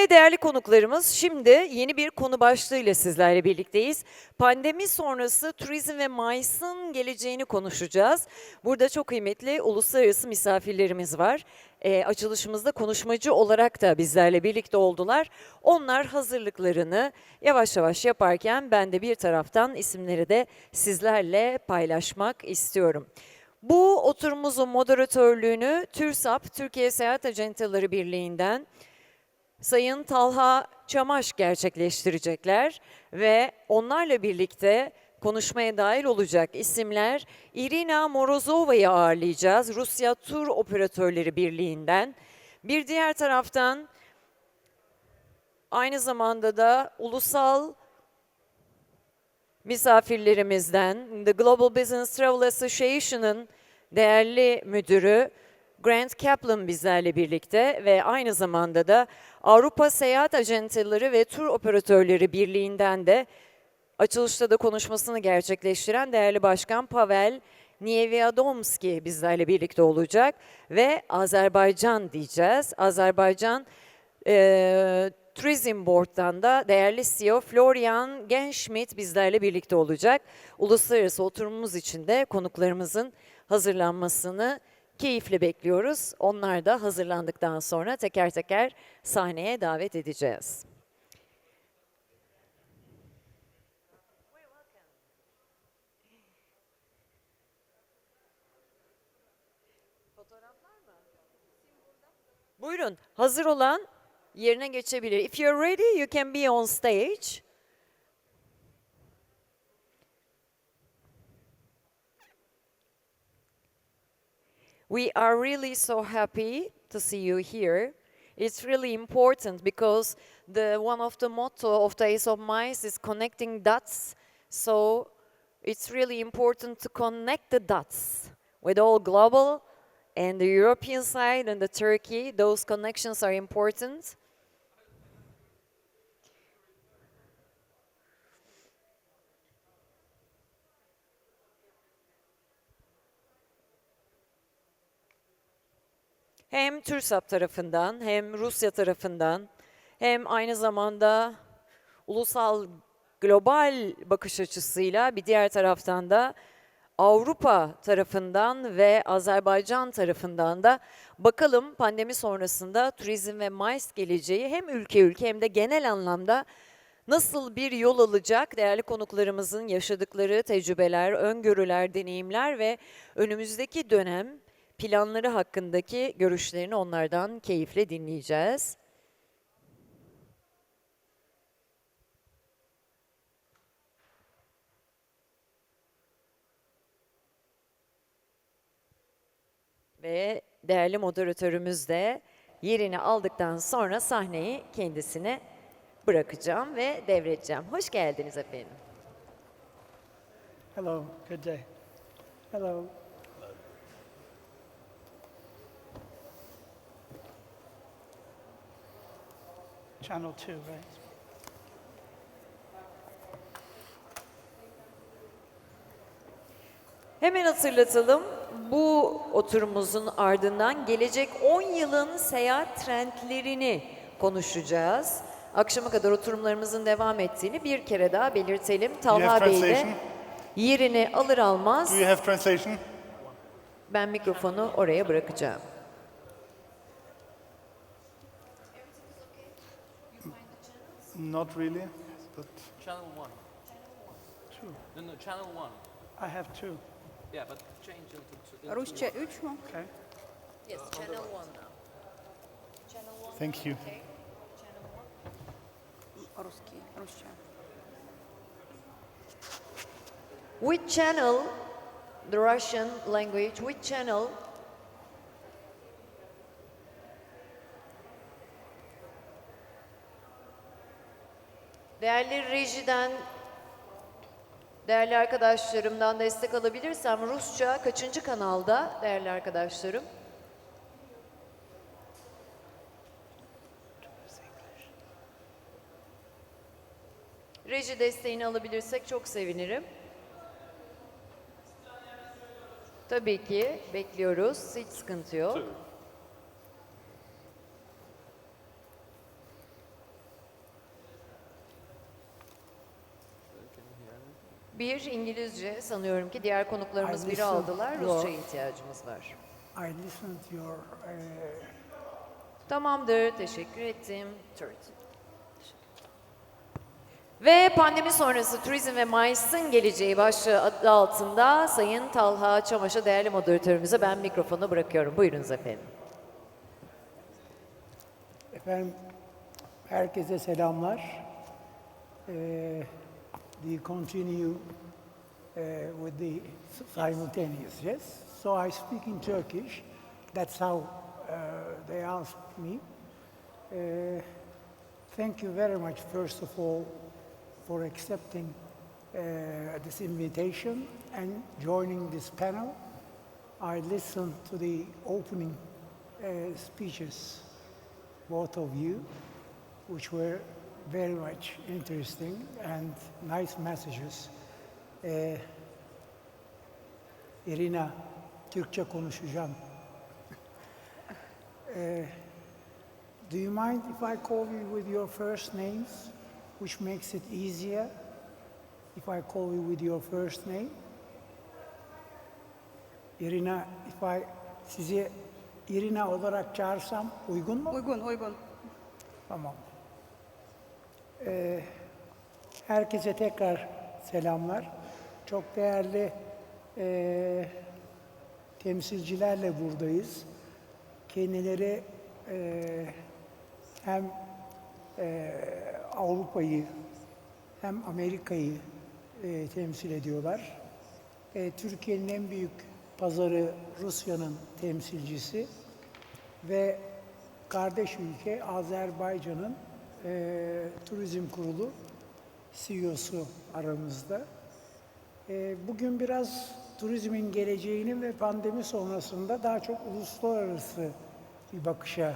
Ve değerli konuklarımız, şimdi yeni bir konu başlığıyla sizlerle birlikteyiz. Pandemi sonrası turizm ve MICE'ın geleceğini konuşacağız. Burada çok kıymetli uluslararası misafirlerimiz var. Açılışımızda konuşmacı olarak da bizlerle birlikte oldular. Onlar hazırlıklarını yavaş yavaş yaparken ben de bir taraftan isimleri de sizlerle paylaşmak istiyorum. Bu oturumumuzun moderatörlüğünü TÜRSAB, Türkiye Seyahat Acenteleri Birliği'nden Sayın Talha Çamaş gerçekleştirecekler ve onlarla birlikte konuşmaya dahil olacak isimler Irina Morozova'yı ağırlayacağız. Rusya Tur Operatörleri Birliği'nden. Bir diğer taraftan aynı zamanda da ulusal misafirlerimizden The Global Business Travel Association'ın değerli müdürü Grant Kaplan bizlerle birlikte ve aynı zamanda da Avrupa Seyahat Acenteleri ve Tur Operatörleri Birliği'nden de açılışta da konuşmasını gerçekleştiren değerli başkan Pavel Niewiadomski bizlerle birlikte olacak ve Azerbaycan diyeceğiz. Azerbaycan Turizm Board'dan da değerli CEO Florian Genschmidt bizlerle birlikte olacak. Uluslararası oturumumuz için de konuklarımızın hazırlanmasını keyifle bekliyoruz. Onlar da hazırlandıktan sonra teker teker sahneye davet edeceğiz. Buyurun, hazır olan yerine geçebilir. If you're ready, you can be on stage. We are really so happy to see you here. It's really important because one of the motto of the ACE of M.I.C.E. is connecting dots. So it's really important to connect the dots with all global and the European side and the Turkey. Those connections are important. Hem TÜRSAB tarafından hem Rusya tarafından hem aynı zamanda ulusal global bakış açısıyla bir diğer taraftan da Avrupa tarafından ve Azerbaycan tarafından da bakalım pandemi sonrasında turizm ve MICE geleceği hem ülke hem de genel anlamda nasıl bir yol alacak, değerli konuklarımızın yaşadıkları tecrübeler, öngörüler, deneyimler ve önümüzdeki dönem planları hakkındaki görüşlerini onlardan keyifle dinleyeceğiz. Ve değerli moderatörümüz de yerini aldıktan sonra sahneyi kendisine bırakacağım ve devredeceğim. Hoş geldiniz efendim. Hello, good day. Hello. Channel 2, right? Hemen hatırlatalım. Bu oturumumuzun ardından gelecek 10 yılın seyahat trendlerini konuşacağız. Akşama kadar oturumlarımızın devam ettiğini bir kere daha belirtelim. Talha Bey de yerini alır almaz Do you have translation? ben mikrofonu oraya bırakacağım. Not really, but Channel 1. Two. No, channel 1. I have two. Yeah, but change into Rusça 3 mu? Okay. Yes, channel 1 now. thank you. Русский, Rusça. Which channel, the Russian language, which channel? Değerli rejiden, değerli arkadaşlarımdan destek alabilirsem Rusça kaçıncı kanalda değerli arkadaşlarım? Reji desteğini alabilirsek çok sevinirim. Tabii ki bekliyoruz. Hiç sıkıntı yok. Bir İngilizce sanıyorum ki diğer konuklarımız I biri listen aldılar. your- Rusça'ya ihtiyacımız var. I listened to your Tamamdır, teşekkür ettim. Third. Ve pandemi sonrası turizm ve MICE'ın geleceği başlığı adı altında Sayın Talha Çamaş'a değerli moderatörümüze ben mikrofonu bırakıyorum. Buyurunuz efendim. efendim herkese selamlar. Do you continue with the simultaneous? Yes. So I speak in Turkish. That's how they asked me. Thank you very much, first of all, for accepting this invitation and joining this panel. I listened to the opening speeches, both of you, which were very much interesting and nice messages. Irina, Türkçe konuşacağım. Do you mind if I call you with your first names, which makes it easier if I call you with your first name? Irina, sizi Irina olarak çağırsam uygun mu? Uygun, uygun. Tamam. Herkese tekrar selamlar. Çok değerli temsilcilerle buradayız. Kendileri hem Avrupa'yı hem Amerika'yı temsil ediyorlar. Türkiye'nin en büyük pazarı Rusya'nın temsilcisi ve kardeş ülke Azerbaycan'ın turizm kurulu CEO'su aramızda. Bugün biraz turizmin geleceğini ve pandemi sonrasında daha çok uluslararası bir bakışa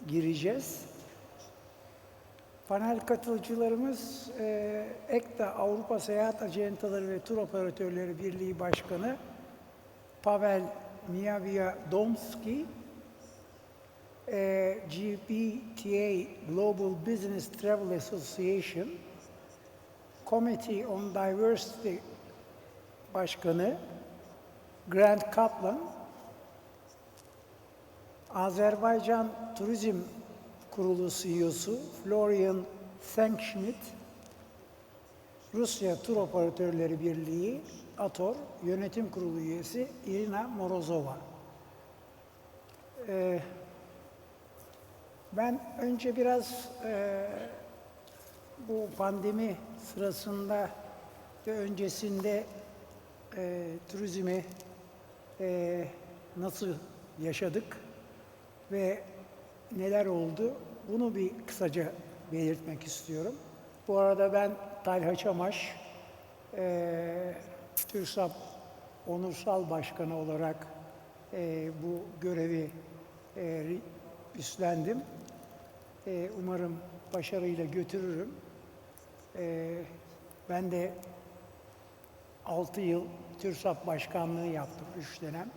gireceğiz. Panel katılımcılarımız EKTA Avrupa Seyahat Acentaları ve Tur Operatörleri Birliği Başkanı Pavel Miyaviadomski, GBTA Global Business Travel Association, Committee on Diversity Başkanı Grant Kaplan, Azerbaycan Turizm Kurulu CEO'su Florian Sankschmidt, Rusya Tur Operatörleri Birliği ATOR Yönetim Kurulu üyesi Irina Morozova. Ben önce biraz bu pandemi sırasında ve öncesinde turizmi nasıl yaşadık ve neler oldu, bunu bir kısaca belirtmek istiyorum. Bu arada ben Talha Çamaş, TÜRSAB onursal başkanı olarak bu görevi üstlendim. Umarım başarıyla götürürüm. Ben de 6 yıl TÜRSAB başkanlığı yaptım, 3 dönem.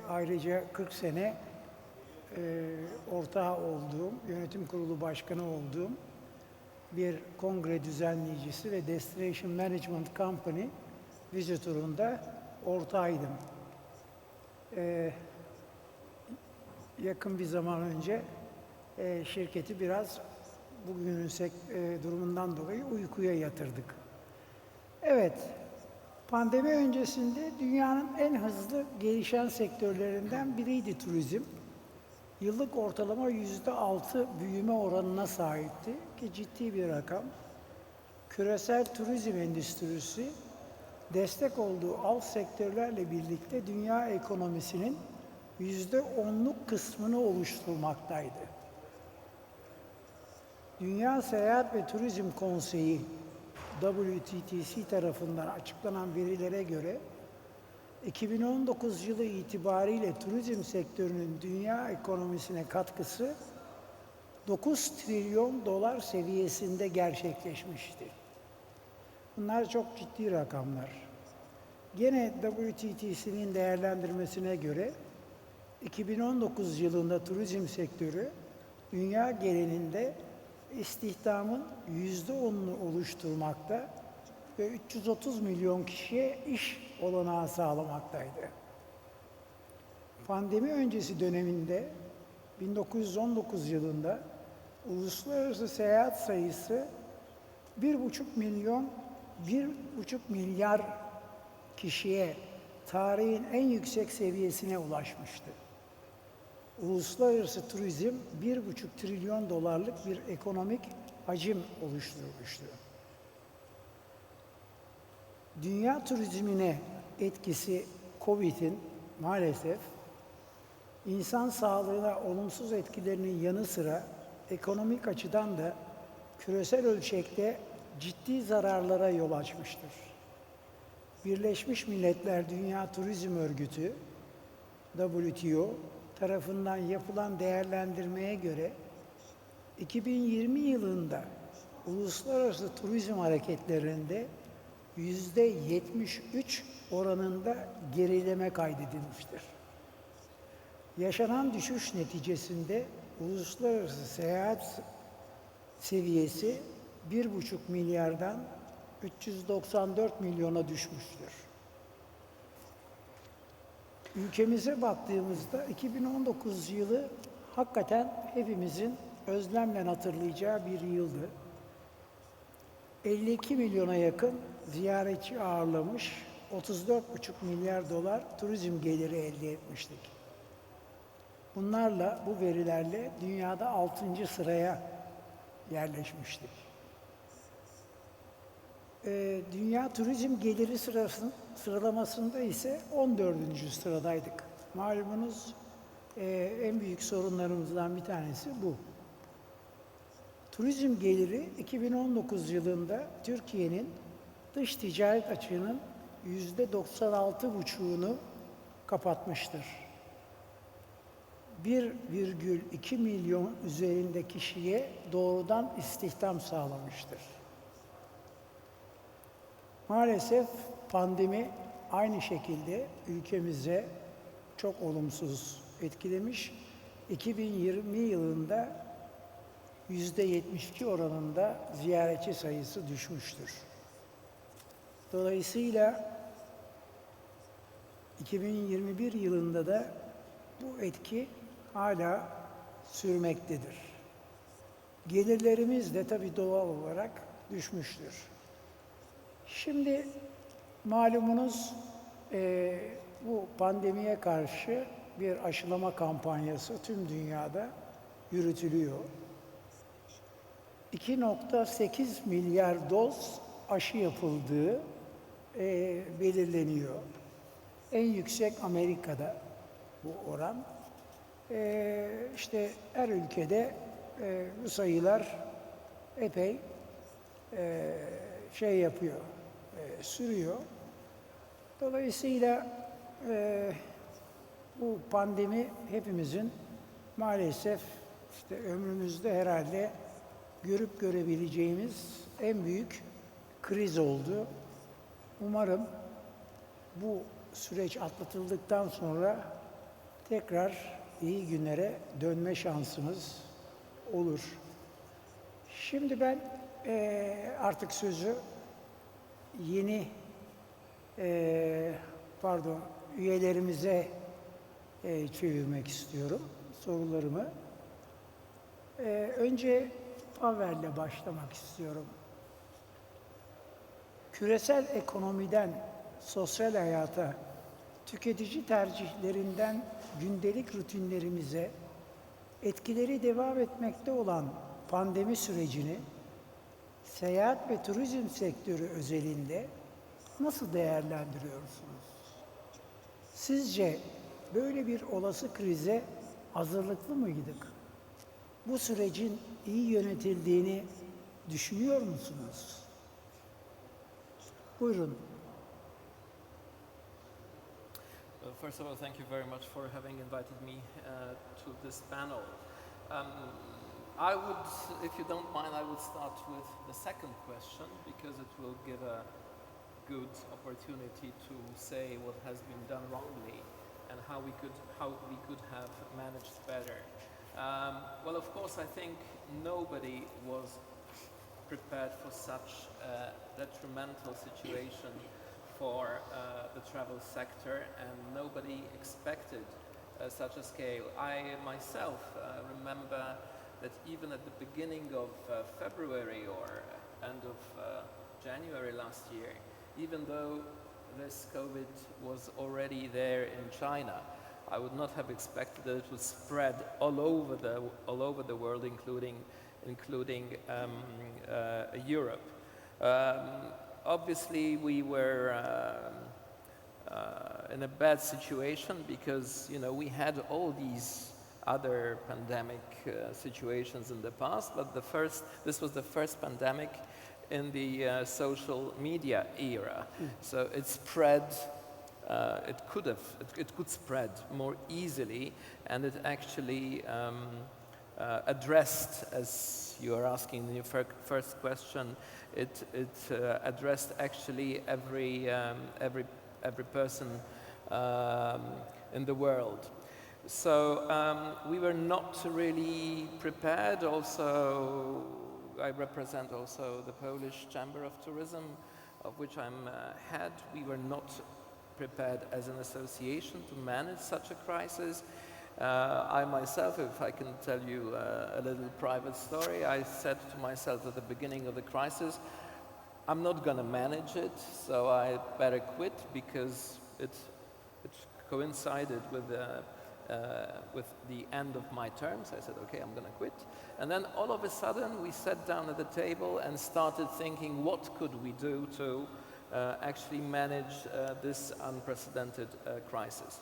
Ayrıca 40 sene ortağı olduğum, yönetim kurulu başkanı olduğum bir kongre düzenleyicisi ve Destination Management Company Visitor'unda ortağıydım. Yakın bir zaman önce şirketi biraz bugünün durumundan dolayı uykuya yatırdık. Evet, pandemi öncesinde dünyanın en hızlı gelişen sektörlerinden biriydi turizm. Yıllık ortalama %6 büyüme oranına sahipti ki ciddi bir rakam. Küresel turizm endüstrisi destek olduğu alt sektörlerle birlikte dünya ekonomisinin %10'luk kısmını oluşturmaktaydı. Dünya Seyahat ve Turizm Konseyi WTTC tarafından açıklanan verilere göre 2019 yılı itibariyle turizm sektörünün dünya ekonomisine katkısı 9 trilyon dolar seviyesinde gerçekleşmişti. Bunlar çok ciddi rakamlar. Gene WTTC'nin değerlendirmesine göre 2019 yılında turizm sektörü dünya genelinde istihdamın %10'unu oluşturmakta ve 330 milyon kişiye iş olanağı sağlamaktaydı. Pandemi öncesi döneminde 1919 yılında uluslararası seyahat sayısı 1,5 milyar kişiye tarihin en yüksek seviyesine ulaşmıştı. Uluslararası turizm 1,5 trilyon dolarlık bir ekonomik hacim oluşturmuştu. Dünya turizmine etkisi COVID'in maalesef insan sağlığına olumsuz etkilerinin yanı sıra ekonomik açıdan da küresel ölçekte ciddi zararlara yol açmıştır. Birleşmiş Milletler Dünya Turizm Örgütü WTO tarafından yapılan değerlendirmeye göre 2020 yılında uluslararası turizm hareketlerinde %73 oranında gerileme kaydedilmiştir. Yaşanan düşüş neticesinde uluslararası seyahat seviyesi 1,5 milyardan 394 milyona düşmüştür. Ülkemize baktığımızda 2019 yılı hakikaten hepimizin özlemle hatırlayacağı bir yıldı. 52 milyona yakın ziyaretçi ağırlamış, 34,5 milyar dolar turizm geliri elde etmiştik. Bunlarla, bu verilerle dünyada 6. sıraya yerleşmiştik. Dünya turizm geliri sıralamasında ise 14. sıradaydık. Malumunuz en büyük sorunlarımızdan bir tanesi bu. Turizm geliri 2019 yılında Türkiye'nin dış ticaret açığının %96,5'unu kapatmıştır. 1,2 milyon üzerinde kişiye doğrudan istihdam sağlamıştır. Maalesef pandemi aynı şekilde ülkemize çok olumsuz etkilemiş. 2020 yılında %72 oranında ziyaretçi sayısı düşmüştür. Dolayısıyla 2021 yılında da bu etki hala sürmektedir. Gelirlerimiz de tabii doğal olarak düşmüştür. Şimdi malumunuz bu pandemiye karşı bir aşılama kampanyası tüm dünyada yürütülüyor. 2,8 milyar doz aşı yapıldığı belirleniyor. En yüksek Amerika'da bu oran. İşte her ülkede bu sayılar epey yapıyor, sürüyor. Dolayısıyla bu pandemi hepimizin maalesef işte ömrümüzde herhalde görüp görebileceğimiz en büyük kriz oldu. Umarım bu süreç atlatıldıktan sonra tekrar iyi günlere dönme şansımız olur. Şimdi ben artık sözü yeni üyelerimize çevirmek istiyorum sorularımı. Önce Pavel'le başlamak istiyorum. Küresel ekonomiden sosyal hayata, tüketici tercihlerinden gündelik rutinlerimize etkileri devam etmekte olan pandemi sürecini seyahat ve turizm sektörü özelinde nasıl değerlendiriyorsunuz? Sizce böyle bir olası krize hazırlıklı mıydık? Bu sürecin iyi yönetildiğini düşünüyor musunuz? Buyurun. First of all, thank you very much for having invited me to this panel. I would, if you don't mind, I would start with the second question because it will give a good opportunity to say what has been done wrongly and how we could have managed better. Well, of course, I think nobody was prepared for such a detrimental situation for the travel sector, and nobody expected such a scale. I myself remember that even at the beginning of February or end of January last year, even though this COVID was already there in China, I would not have expected that it would spread all over the world, including Europe. Obviously, we were in a bad situation because we had all these other pandemic situations in the past, but this was the first pandemic in the social media era. So it spread. It could spread more easily, and it actually addressed, as you are asking in your first question, it addressed actually every person in the world. So we were not really prepared. Also, I represent also the Polish Chamber of Tourism, of which I'm head. We were not prepared as an association to manage such a crisis. I myself, if I can tell you a little private story, I said to myself at the beginning of the crisis, I'm not going to manage it, so I better quit, because it coincided with the end of my terms. I said, okay, I'm going to quit. And then all of a sudden we sat down at the table and started thinking, what could we do to actually manage this unprecedented crisis.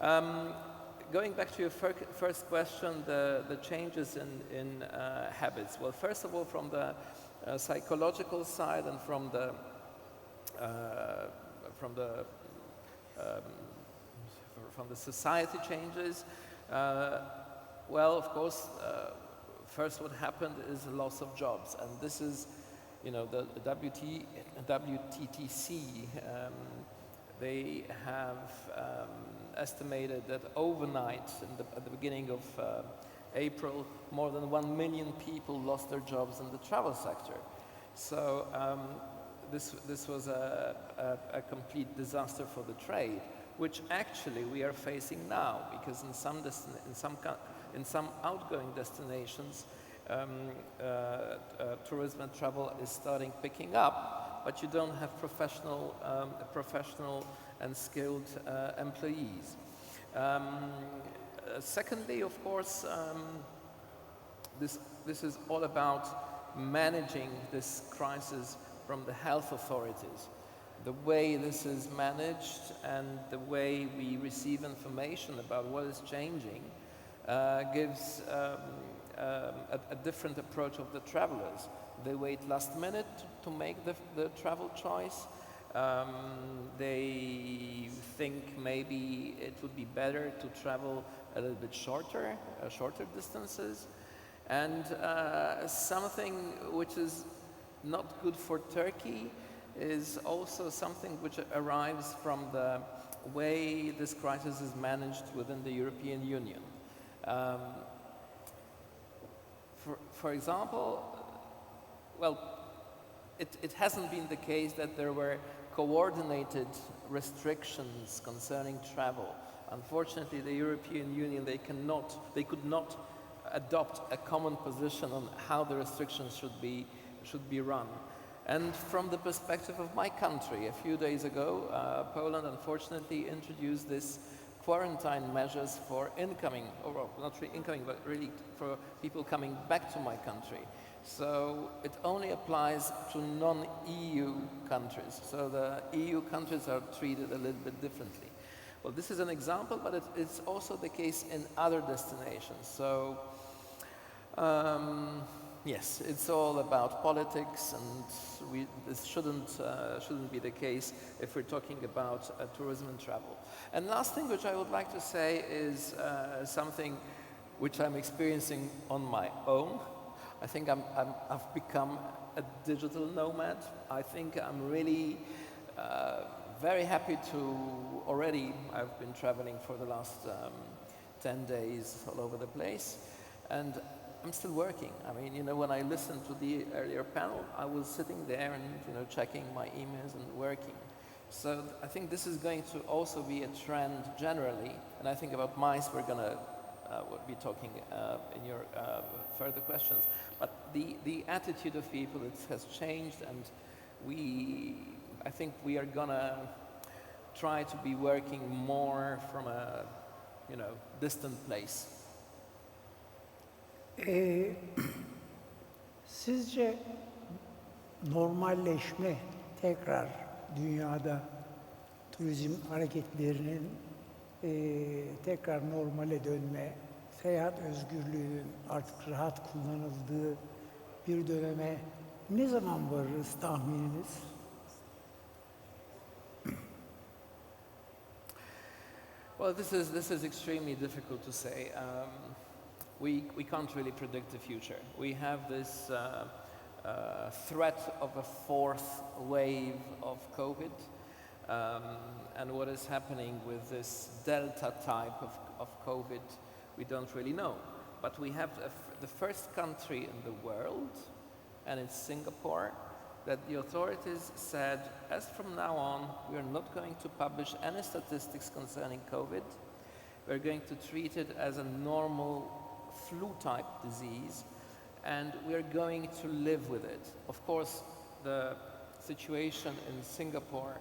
Going back to your first question, the changes in habits. Well, first of all, from the psychological side and from the society changes, well, of course, first what happened is the loss of jobs, and this is, the WTTC, they have estimated that overnight, at the beginning of April, more than 1 million people lost their jobs in the travel sector. So this was a complete disaster for the trade, which actually we are facing now, because in some outgoing destinations, tourism and travel is picking up, but you don't have professional and skilled employees. Secondly, of course, this is about managing this crisis from the health authorities. The way this is managed and the way we receive information about what is changing gives a different approach of the travelers. They wait last minute to make the travel choice. They think maybe it would be better to travel a little bit shorter distances. And something which is not good for Turkey is also something which arrives from the way this crisis is managed within the European Union. For example, well, it hasn't been the case that there were coordinated restrictions concerning travel. Unfortunately, the European Union, they could not adopt a common position on how the restrictions should be run. And from the perspective of my country, a few days ago, Poland unfortunately introduced this quarantine measures for incoming, or well, not really incoming, but really for people coming back to my country. So it only applies to non-EU countries. So the EU countries are treated a little bit differently. Well, this is an example, but it's also the case in other destinations. So yes, it's all about politics, and this shouldn't be the case if we're talking about tourism and travel. And last thing which I would like to say is something which I'm experiencing on my own. I think I've become a digital nomad. I think I'm really very happy to already, I've been traveling for the last 10 days all over the place. And I'm still working. I mean, you know, when I listened to the earlier panel, I was sitting there and, you know, checking my emails and working. So I think this is going to also be a trend generally. And I think about MICE, we're going to be talking in your further questions. But the attitude of people, it has changed, and I think we are going to try to be working more from a, you know, distant place. Sizce normalleşme tekrar dünyada turizm hareketlerinin tekrar normale dönme, seyahat özgürlüğünün artık rahat kullanıldığı bir döneme ne zaman varırız tahmininiz? Well, this is extremely difficult to say. We can't really predict the future. We have this threat of a fourth wave of COVID, and what is happening with this Delta type of COVID, we don't really know. But we have the first country in the world, and it's Singapore, that the authorities said, as from now on, we are not going to publish any statistics concerning COVID. We're going to treat it as a normal flu-type disease, and we're going to live with it. Of course, the situation in Singapore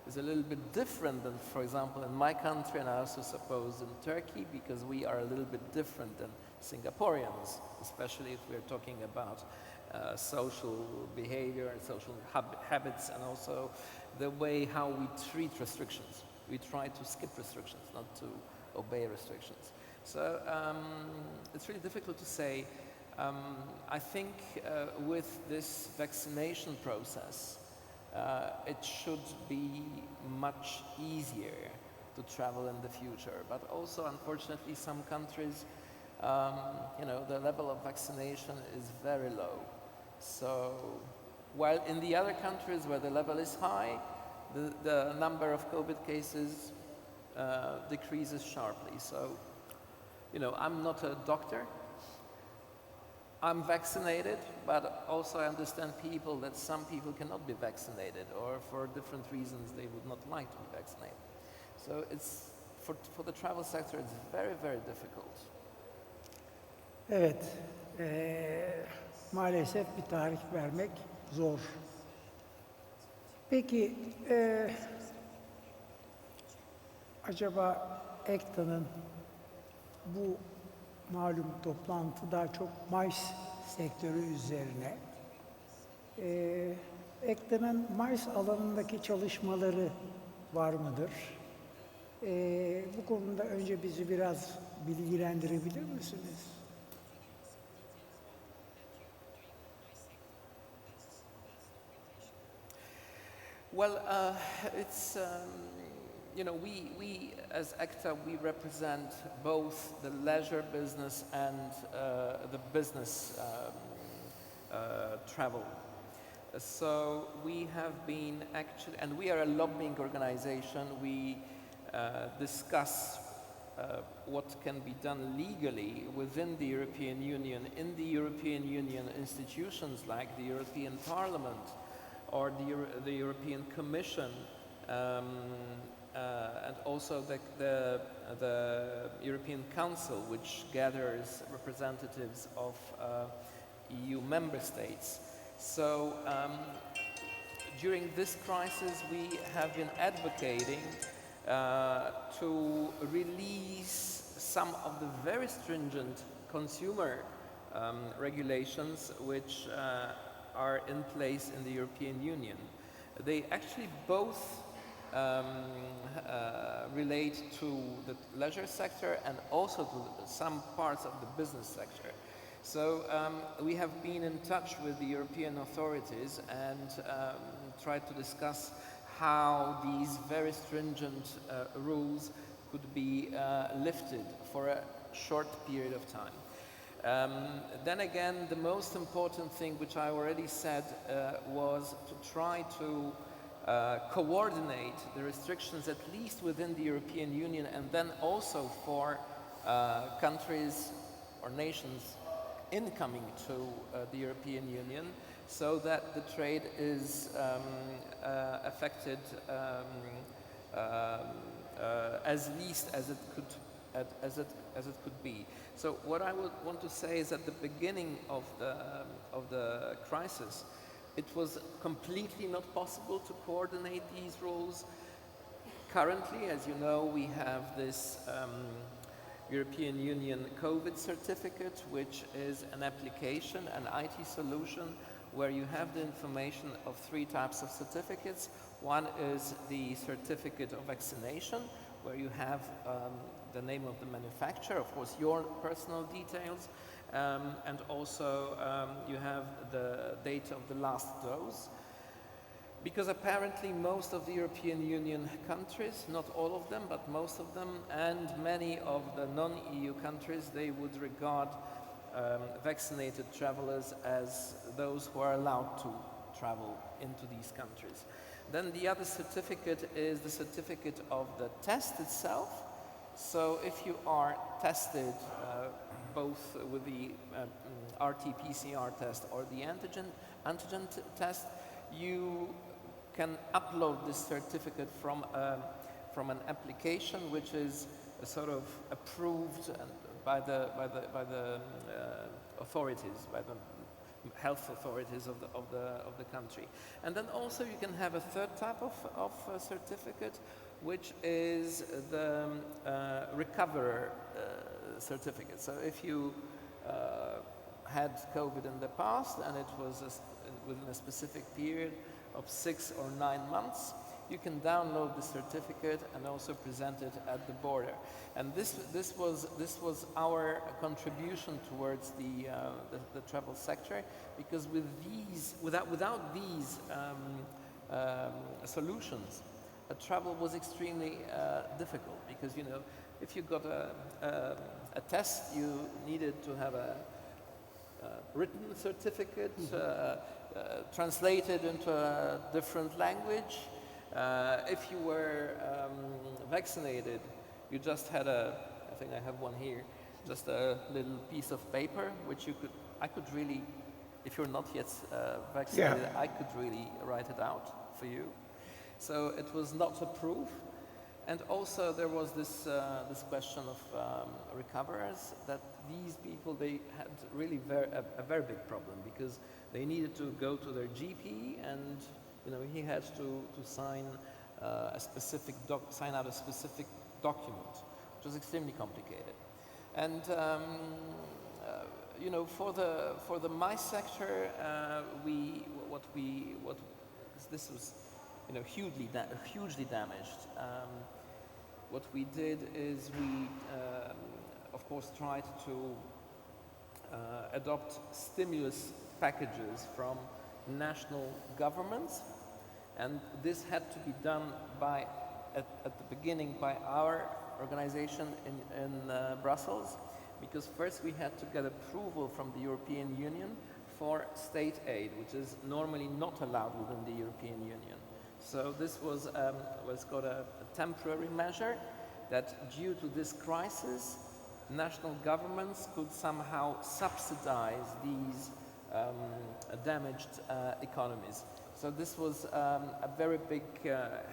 is a little bit different than, for example, in my country, and I also suppose in Turkey, because we are a little bit different than Singaporeans, especially if we're talking about social behavior and social habits, and also the way how we treat restrictions. We try to skip restrictions, not to obey restrictions. So it's really difficult to say. I think with this vaccination process, it should be much easier to travel in the future. But also, unfortunately, some countries, you know, the level of vaccination is very low. So, while in the other countries where the level is high, the number of COVID cases decreases sharply. So, you know, I'm not a doctor. I'm vaccinated, but also I understand people that some people cannot be vaccinated, or for different reasons they would not like to be vaccinated. So it's for the travel sector, it's very, very difficult. Evet, maalesef bir tarih vermek zor. Peki, acaba ECTA'nın bu malum toplantı daha çok MICE sektörü üzerine. ECTA'nın MICE alanındaki çalışmaları var mıdır? Bu konuda önce bizi biraz bilgilendirebilir misiniz? Well, it's you know, we as ECTA, we represent both the leisure business and the business travel. So we have been actually, and we are a lobbying organization. We discuss what can be done legally within the European Union, in the European Union institutions like the European Parliament or the European Commission, and also the European Council, which gathers representatives of EU member states. So during this crisis, we have been advocating to release some of the very stringent consumer regulations which are in place in the European Union. They actually both relate to the leisure sector and also to some parts of the business sector. So we have been in touch with the European authorities and tried to discuss how these very stringent rules could be lifted for a short period of time. Then again, the most important thing, which I already said, was to try to coordinate the restrictions at least within the European Union, and then also for countries or nations incoming to the European Union, so that the trade is affected as least as it could be. So what I would want to say is at the beginning of the crisis, it was completely not possible to coordinate these rules. Currently, as you know, we have this European Union COVID certificate, which is an application, an IT solution, where you have the information of 3 types of certificates. One is the certificate of vaccination, where you have the name of the manufacturer, of course, your personal details, and also you have the date of the last dose. Because apparently most of the European Union countries, not all of them, but most of them, and many of the non-EU countries, they would regard vaccinated travelers as those who are allowed to travel into these countries. Then the other certificate is the certificate of the test itself. So if you are tested both with the RT-PCR test or the antigen test, you can upload this certificate from an application which is sort of approved by the authorities, by the health authorities of the country. And then also you can have a third type of certificate, which is the recoverer certificate. So if you had COVID in the past and it was within a specific period of 6 or 9 months, you can download the certificate and also present it at the border. And this was our contribution towards the travel sector, because without these solutions, travel was extremely difficult, because if you got a test, you needed to have a written certificate translated into a different language. If you were vaccinated, you just had I think I have one here, just a little piece of paper which I could really, if you're not yet vaccinated, I could really write it out for you. So it was not approved. And also there was this question of recoverers, that these people, they had really a very big problem, because they needed to go to their GP, and he had to sign sign out a specific document, which was extremely complicated. And for the MICE sector, this was hugely damaged. What we did is we, of course, tried to adopt stimulus packages from national governments, and this had to be done at the beginning by our organization in Brussels, because first we had to get approval from the European Union for state aid, which is normally not allowed within the European Union. So this was what's called a temporary measure, that due to this crisis, national governments could somehow subsidize these damaged economies. So this was a very big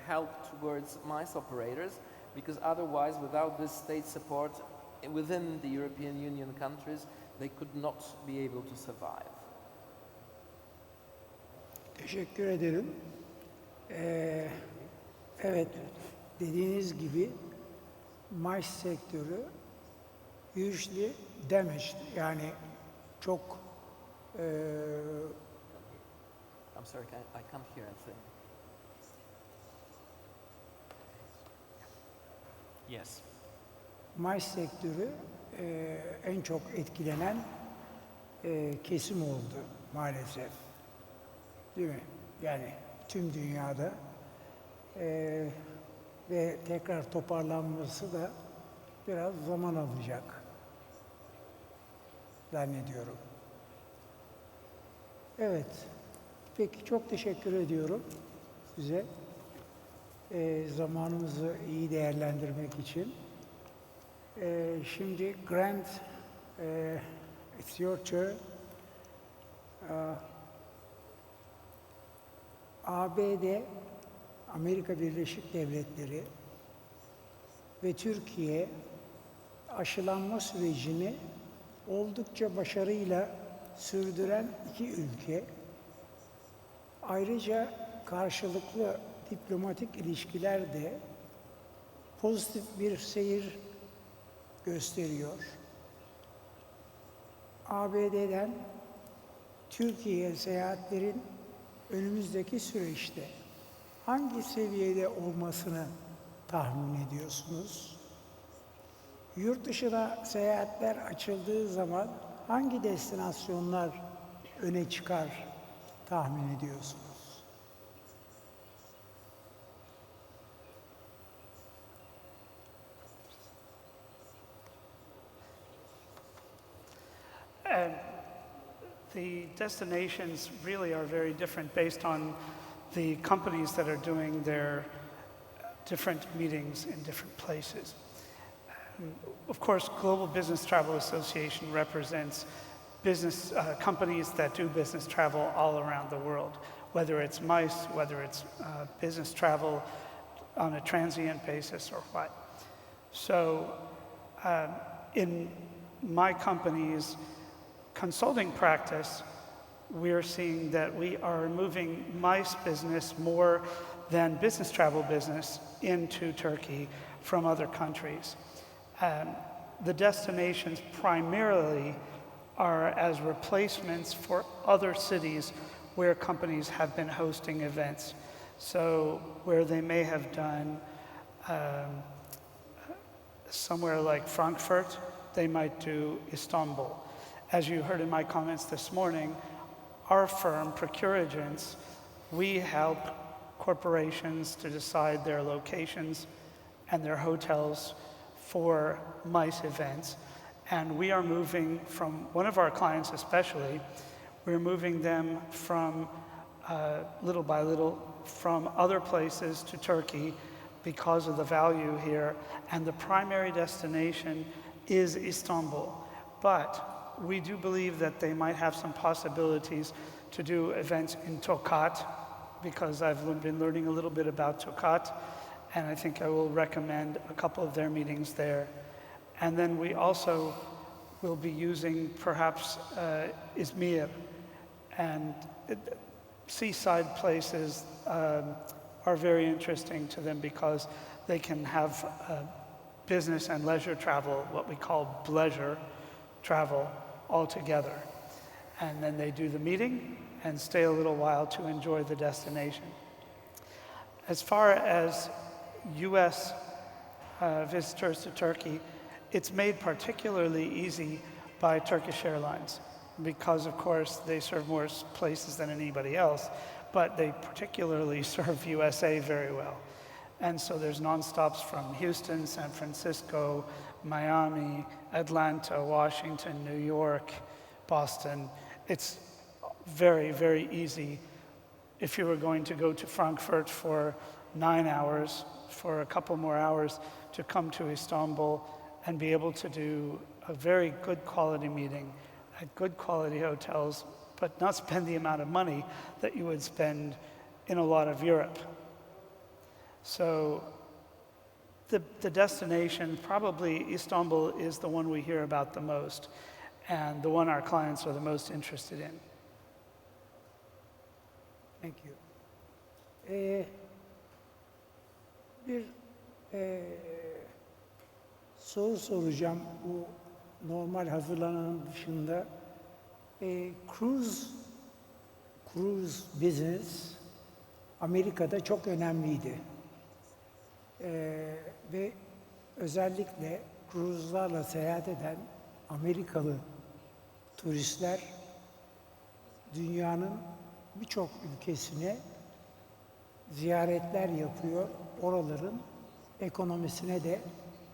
help towards MICE operators, because otherwise, without this state support within the European Union countries, they could not be able to survive. Teşekkür ederim. Evet, dediğiniz gibi MICE sektörü hugely damaged, yani çok I'm sorry, I can't hear anything. Yes. MICE sektörü en çok etkilenen kesim oldu maalesef. Değil mi? Yani tüm dünyada ve tekrar toparlanması da biraz zaman alacak zannediyorum. Evet. Peki, çok teşekkür ediyorum size. Zamanımızı iyi değerlendirmek için. Şimdi Grant it's your turn. ABD, Amerika Birleşik Devletleri ve Türkiye aşılanma sürecini oldukça başarıyla sürdüren iki ülke. Ayrıca karşılıklı diplomatik ilişkiler de pozitif bir seyir gösteriyor. ABD'den Türkiye'ye seyahatlerin önümüzdeki süreçte hangi seviyede olmasını tahmin ediyorsunuz? Yurt dışına seyahatler açıldığı zaman hangi destinasyonlar öne çıkar tahmin ediyorsunuz? The destinations really are very different based on the companies that are doing their different meetings in different places. Of course, Global Business Travel Association represents business companies that do business travel all around the world, whether it's MICE, whether it's business travel on a transient basis or what. So in my company's consulting practice, we're seeing that we are moving MICE business more than business travel business into Turkey from other countries. The destinations primarily are as replacements for other cities where companies have been hosting events. So where they may have done somewhere like Frankfurt, they might do Istanbul. As you heard in my comments this morning, our firm, Procure Agents, we help corporations to decide their locations and their hotels for MICE events. And we are moving from, one of our clients especially, we're moving them from little by little from other places to Turkey because of the value here. And the primary destination is Istanbul. But we do believe that they might have some possibilities to do events in Tokat, because I've been learning a little bit about Tokat, and I think I will recommend a couple of their meetings there. And then we also will be using perhaps Izmir, and seaside places are very interesting to them because they can have business and leisure travel, what we call bleisure travel, all together. And then they do the meeting and stay a little while to enjoy the destination. As far as US visitors to Turkey, it's made particularly easy by Turkish Airlines because, of course, they serve more places than anybody else, but they particularly serve USA very well. And so there's nonstops from Houston, San Francisco, Miami, Atlanta, Washington, New York, Boston. It's very, very easy. If you were going to go to Frankfurt for 9 hours, for a couple more hours, to come to Istanbul and be able to do a very good quality meeting at good quality hotels, but not spend the amount of money that you would spend in a lot of Europe. So the destination, probably Istanbul, is the one we hear about the most and the one our clients are the most interested in. Thank you. Bir soru soracağım bu normal hazırlananın dışında. Cruise business Amerika'da çok önemliydi. Ve özellikle cruise'larla seyahat eden Amerikalı turistler dünyanın birçok ülkesine ziyaretler yapıyor. Oraların ekonomisine de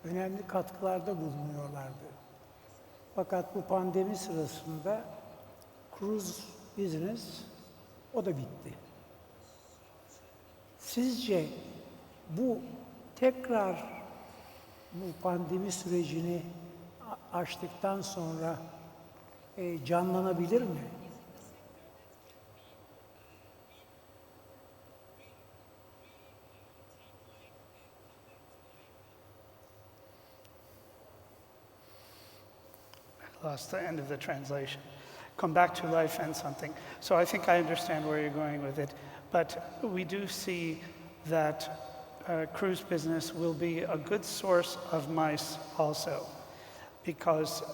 önemli katkılarda bulunuyorlardı. Fakat bu pandemi sırasında cruise business o da bitti. Sizce bu tekrar bu pandemi sürecini aştıktan sonra canlanabilir mi? Lost the end of the translation. Come back to life and something. So I think I understand where you're going with it, but we do see that cruise business will be a good source of MICE also, because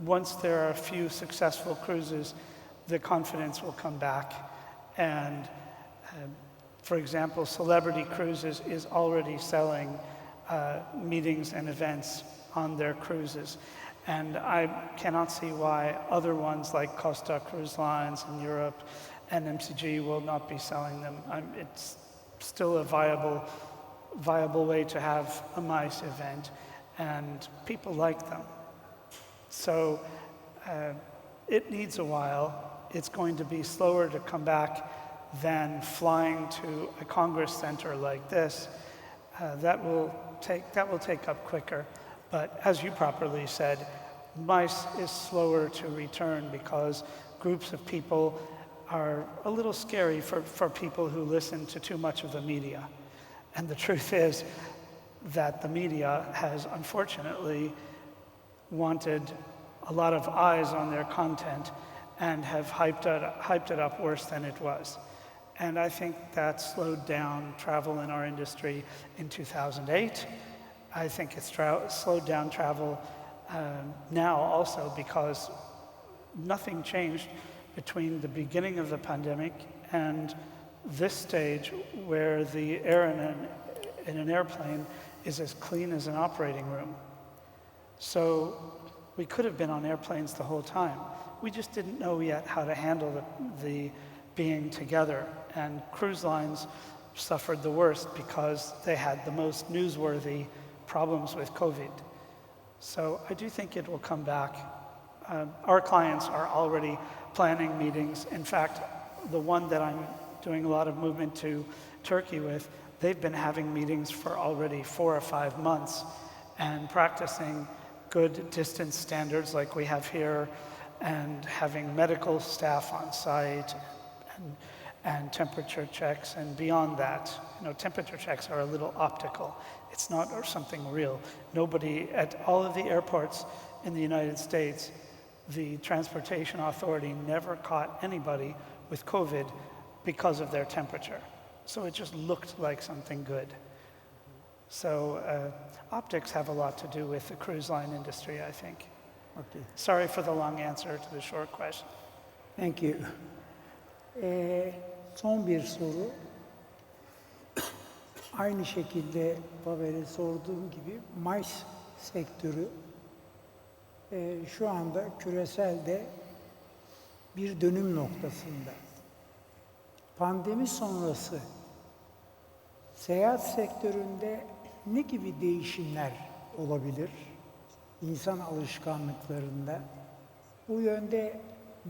once there are a few successful cruises, the confidence will come back. And for example, Celebrity Cruises is already selling meetings and events on their cruises. And I cannot see why other ones like Costa Cruise Lines in Europe and MCG will not be selling them. It's still a viable way to have a MICE event, and people like them. So it needs a while. It's going to be slower to come back than flying to a Congress center like this. That will take up quicker. But as you properly said, MICE is slower to return because groups of people are a little scary for people who listen to too much of the media. And the truth is that the media has unfortunately wanted a lot of eyes on their content and have hyped it up worse than it was. And I think that slowed down travel in our industry in 2008. I think it's slowed down travel now also because nothing changed between the beginning of the pandemic and this stage where the air in an airplane is as clean as an operating room. So we could have been on airplanes the whole time. We just didn't know yet how to handle the being together. And cruise lines suffered the worst because they had the most newsworthy problems with COVID. So I do think it will come back. Our clients are already planning meetings. In fact, the one that I'm doing a lot of movement to Turkey with, they've been having meetings for already 4 or 5 months and practicing good distance standards like we have here, and having medical staff on site and temperature checks. And beyond that, temperature checks are a little optical. It's not something real. Nobody at all of the airports in the United States, the transportation authority never caught anybody with COVID because of their temperature. So it just looked like something good. So optics have a lot to do with the cruise line industry, I think. Okay. Sorry for the long answer to the short question. Thank you. Son bir soru. Aynı şekilde Pavel'e sorduğum gibi MICE sektörü şu anda küreselde bir dönüm noktasında. Pandemi sonrası seyahat sektöründe ne gibi değişimler olabilir insan alışkanlıklarında? Bu yönde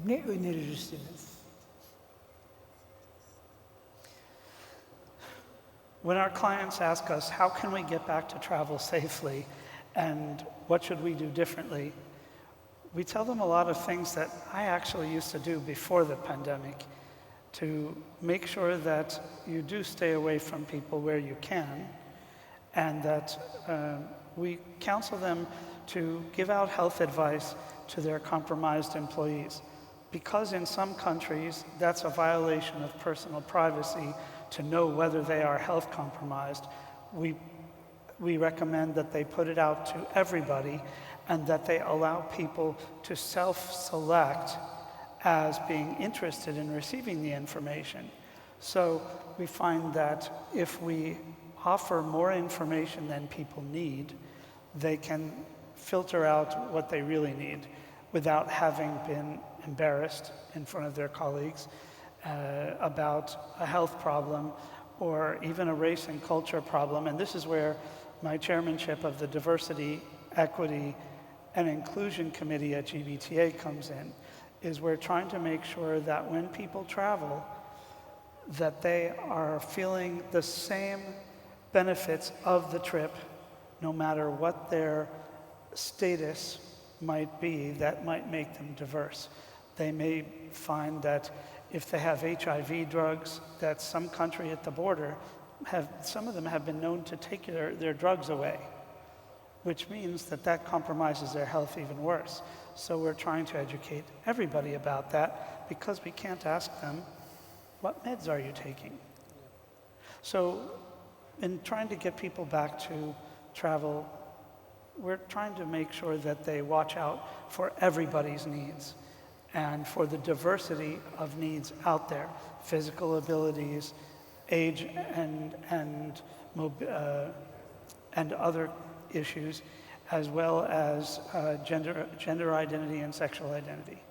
ne önerirsiniz? When our clients ask us, how can we get back to travel safely and what should we do differently, we tell them a lot of things that I actually used to do before the pandemic to make sure that you do stay away from people where you can, and that we counsel them to give out health advice to their compromised employees. Because in some countries, that's a violation of personal privacy to know whether they are health compromised. We recommend that they put it out to everybody and that they allow people to self-select as being interested in receiving the information. So we find that if we offer more information than people need, they can filter out what they really need without having been embarrassed in front of their colleagues about a health problem or even a race and culture problem. And this is where my chairmanship of the Diversity, Equity, and Inclusion Committee at GBTA comes in, is we're trying to make sure that when people travel, that they are feeling the same benefits of the trip, no matter what their status might be that might make them diverse. They may find that if they have HIV drugs, that some country at the border some of them have been known to take their drugs away, which means that compromises their health even worse. So we're trying to educate everybody about that because we can't ask them, what meds are you taking? So in trying to get people back to travel, we're trying to make sure that they watch out for everybody's needs and for the diversity of needs out there, physical abilities, age and other issues, as well as gender identity and sexual identity.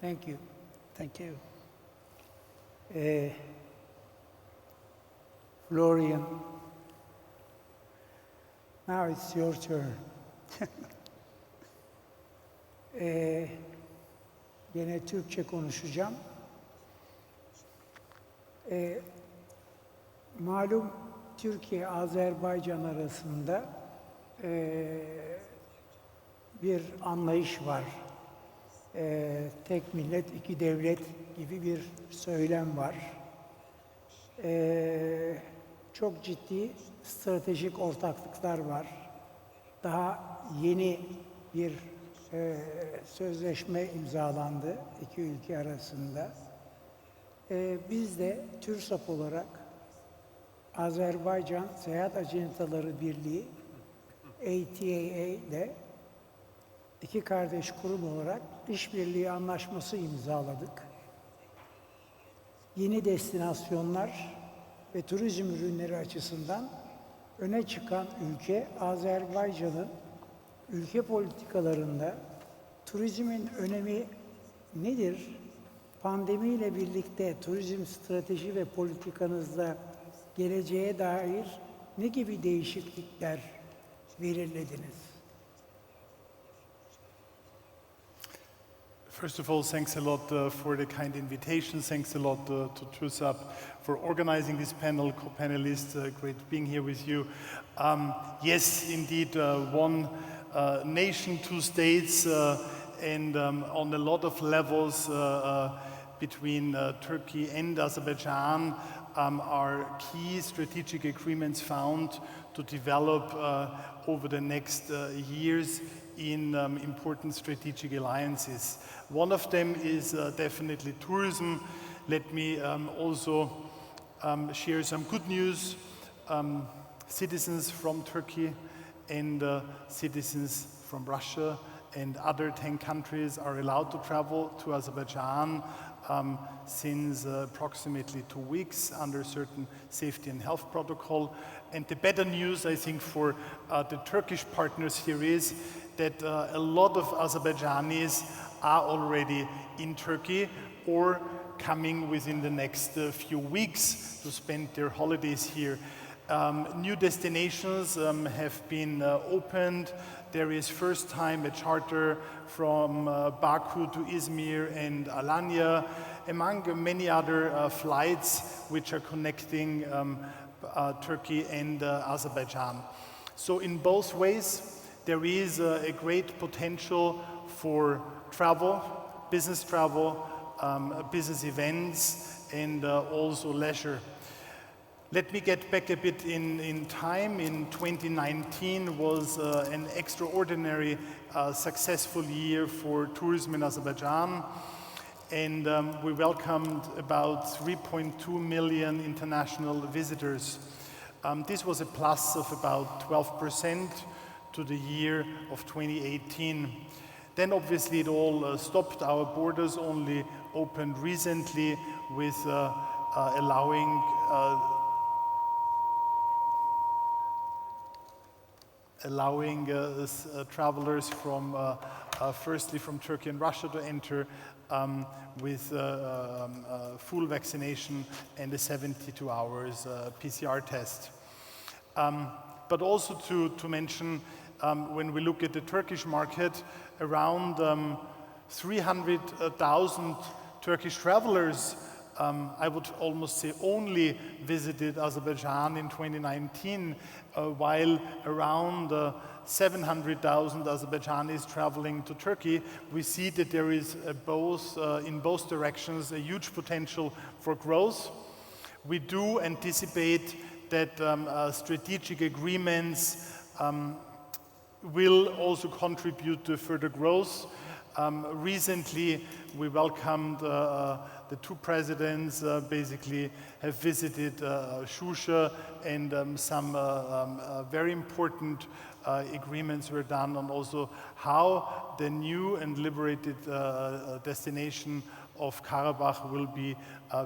Thank you. Thank you. Florian, now it's your turn. Gene Türkçe konuşacağım. Malum Türkiye-Azerbaycan arasında bir anlayış var. Tek millet, iki devlet gibi bir söylem var. Çok ciddi stratejik ortaklıklar var. Daha yeni bir sözleşme imzalandı iki ülke arasında. Biz de TÜRSAB olarak Azerbaycan Seyahat Acentaları Birliği ATAA ile iki kardeş kurum olarak işbirliği anlaşması imzaladık. Yeni destinasyonlar ve turizm ürünleri açısından öne çıkan ülke Azerbaycan'ın ülke politikalarında turizmin önemi nedir? Pandemiyle birlikte turizm strateji ve politikanızda geleceğe dair ne gibi değişiklikler belirlediniz? First of all, thanks a lot for the kind invitation. Thanks a lot to TÜRSAB for organizing this panel. Co-panelists, great being here with you. Yes, indeed, one nation, two states, and on a lot of levels between Turkey and Azerbaijan are key strategic agreements found to develop over the next years in important strategic alliances. One of them is definitely tourism. Let me also share some good news. Citizens from Turkey and citizens from Russia and other 10 countries are allowed to travel to Azerbaijan since approximately 2 weeks under certain safety and health protocol. And the better news, I think, for the Turkish partners here is that a lot of Azerbaijanis are already in Turkey or coming within the next few weeks to spend their holidays here. New destinations have been opened. There is first time a charter from Baku to Izmir and Alanya, among many other flights which are connecting Turkey and Azerbaijan. So in both ways, there is a great potential for travel, business events, and also leisure. Let me get back a bit in time. In 2019 was an extraordinary successful year for tourism in Azerbaijan. And we welcomed about 3.2 million international visitors. This was a plus of about 12% to the year of 2018. Then obviously it all stopped. Our borders only opened recently with allowing travelers from firstly from Turkey and Russia to enter with full vaccination and a 72 hours PCR test. But also to mention, when we look at the Turkish market, around 300,000 Turkish travelers, I would almost say only visited Azerbaijan in 2019, while around 700,000 Azerbaijanis traveling to Turkey, we see that there is in both directions a huge potential for growth. We do anticipate that strategic agreements will also contribute to further growth. Recently, we welcomed the two presidents basically have visited Shusha, and some very important agreements were done on also how the new and liberated destination of Karabakh will be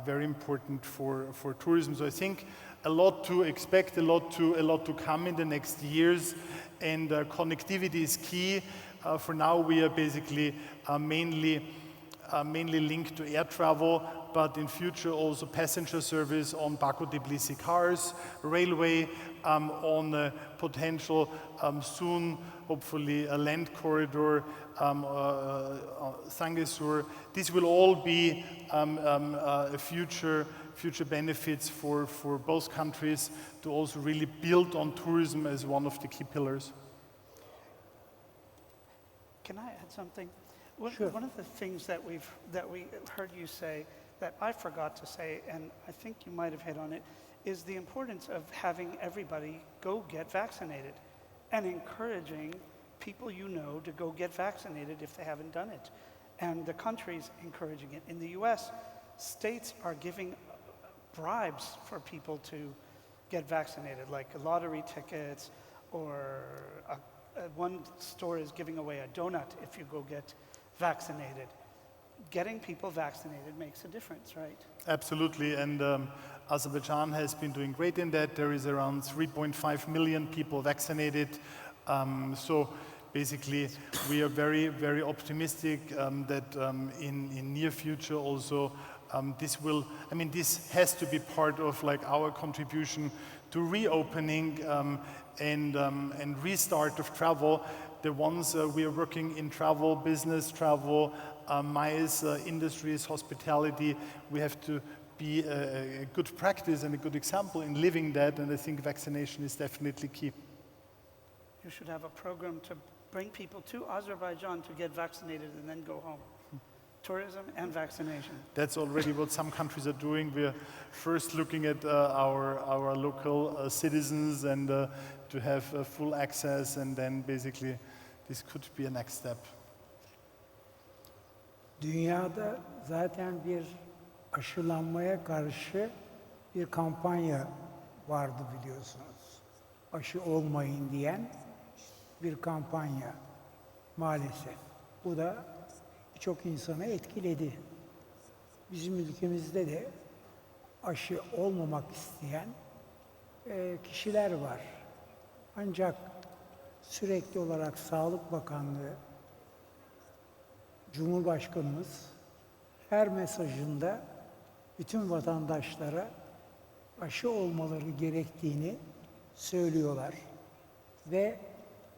very important for tourism. So I think a lot to expect, a lot to come in the next years, and connectivity is key. For now, we are basically mainly linked to air travel, but in future also passenger service on Baku-Tbilisi cars, railway on potential soon, hopefully a land corridor, Sangesur. This will all be future benefits for both countries to also really build on tourism as one of the key pillars. Can I add something? Sure. One of the things that we heard you say that I forgot to say, and I think you might have hit on it, is the importance of having everybody go get vaccinated and encouraging people you know to go get vaccinated if they haven't done it. And the country's encouraging it. In the US, states are giving bribes for people to get vaccinated, like lottery tickets, or one store is giving away a donut if you go get vaccinated. Getting people vaccinated makes a difference, right? Absolutely, and Azerbaijan has been doing great in that. There is around 3.5 million people vaccinated. So basically, we are very, very optimistic that in near future also this has to be part of like our contribution to reopening and restart of travel. The ones we are working in travel, business travel, MICE industries, hospitality, we have to be a good practice and a good example in living that, and I think vaccination is definitely key. You should have a program to bring people to Azerbaijan to get vaccinated and then go home. Tourism and vaccination. That's already what some countries are doing. We're first looking at our local citizens and to have full access, and then basically this could be a next step. Dünyada zaten bir aşılanmaya karşı bir kampanya vardı biliyorsunuz. Aşı olmayın diyen bir kampanya maalesef. Bu da birçok insanı etkiledi. Bizim ülkemizde de aşı olmamak isteyen kişiler var. Ancak sürekli olarak Sağlık Bakanlığı, Cumhurbaşkanımız her mesajında bütün vatandaşlara aşı olmaları gerektiğini söylüyorlar. Ve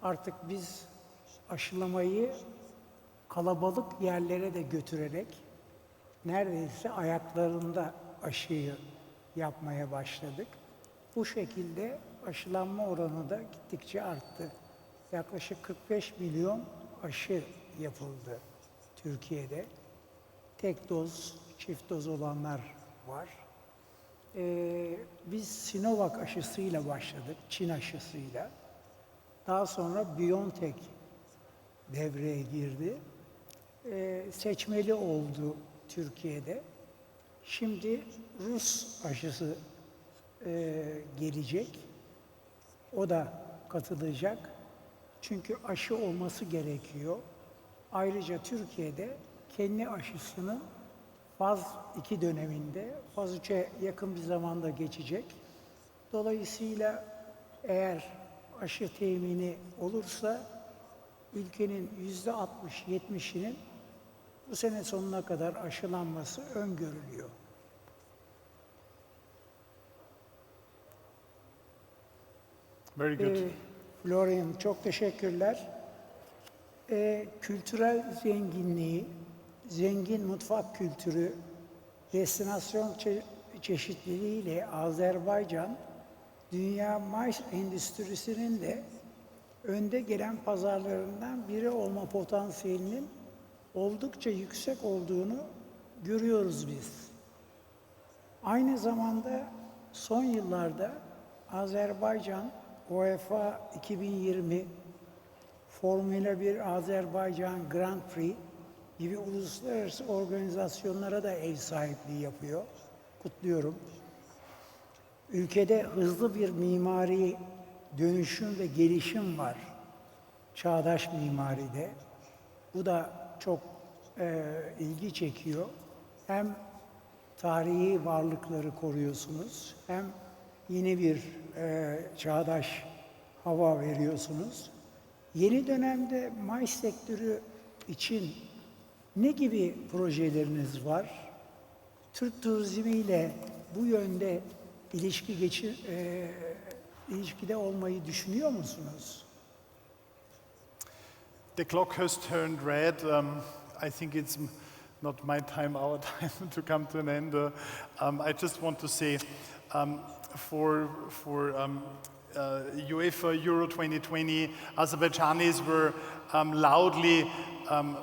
artık biz aşılamayı kalabalık yerlere de götürerek neredeyse ayaklarında aşıyı yapmaya başladık. Bu şekilde aşılanma oranı da gittikçe arttı. Yaklaşık 45 milyon aşı yapıldı Türkiye'de. Tek doz, çift doz olanlar var. Biz Sinovac aşısıyla başladık, Çin aşısıyla. Daha sonra BioNTech devreye girdi. Seçmeli oldu Türkiye'de. Şimdi Rus aşısı gelecek. O da katılacak. Çünkü aşı olması gerekiyor. Ayrıca Türkiye'de kendi aşısının faz 2 döneminde faz 3'e yakın bir zamanda geçecek. Dolayısıyla eğer aşı temini olursa ülkenin %60-70'inin bu sene sonuna kadar aşılanması öngörülüyor. Very good. Florian, çok teşekkürler. Kültürel zenginliği, zengin mutfak kültürü, destinasyon çeşitliliğiyle Azerbaycan, dünya MICE endüstrisinin de önde gelen pazarlarından biri olma potansiyelinin oldukça yüksek olduğunu görüyoruz biz. Aynı zamanda son yıllarda Azerbaycan UEFA 2020 Formula 1 Azerbaycan Grand Prix gibi uluslararası organizasyonlara da ev sahipliği yapıyor. Kutluyorum. Ülkede hızlı bir mimari dönüşüm ve gelişim var. Çağdaş mimaride. Bu da çok ilgi çekiyor. Hem tarihi varlıkları koruyorsunuz, hem yeni bir çağdaş hava veriyorsunuz. Yeni dönemde MICE sektörü için ne gibi projeleriniz var? Türk turizmiyle bu yönde ilişkide olmayı düşünüyor musunuz? The clock has turned red. I think it's not my time, our time to come to an end. I just want to say, for UEFA Euro 2020, Azerbaijanis were loudly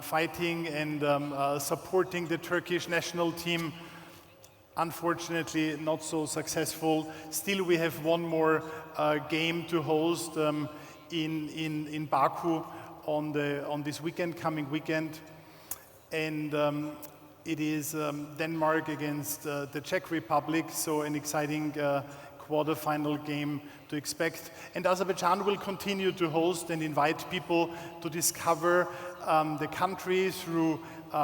fighting and supporting the Turkish national team. Unfortunately, not so successful. Still, we have one more game to host in Baku on this weekend, coming weekend, and it is Denmark against the Czech Republic. So an exciting quarter-final game to expect. And Azerbaijan will continue to host and invite people to discover the country through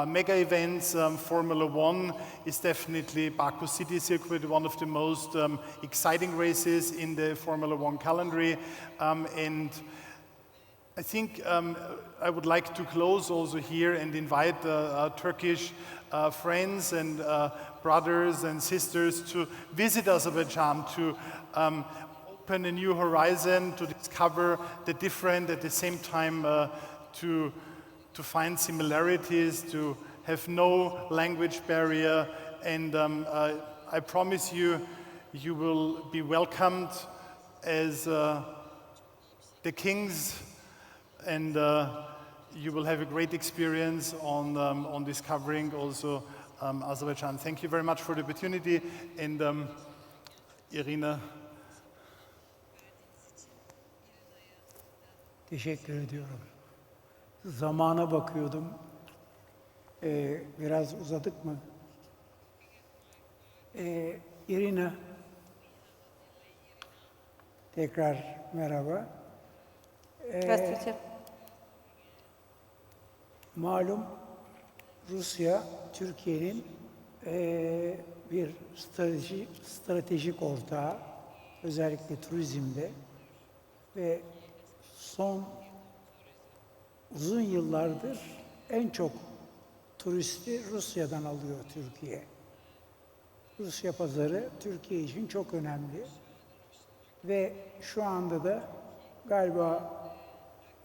mega events. Formula One is definitely Baku City Circuit, one of the most exciting races in the Formula One calendar. And I think I would like to close also here and invite Turkish friends and brothers and sisters to visit Azerbaijan, to open a new horizon, to discover the different, at the same time to find similarities, to have no language barrier. And I promise you, you will be welcomed as the kings, and you will have a great experience on discovering also Azerbaijan. Thank you very much for the opportunity, and Irina. Teşekkür ediyorum. Zamana bakıyordum. Biraz uzadık mı? Irina, tekrar merhaba. Здравствуйте. Malum Rusya, Türkiye'nin bir stratejik ortağı, özellikle turizmde ve son uzun yıllardır en çok turisti Rusya'dan alıyor Türkiye. Rusya pazarı Türkiye için çok önemli ve şu anda da galiba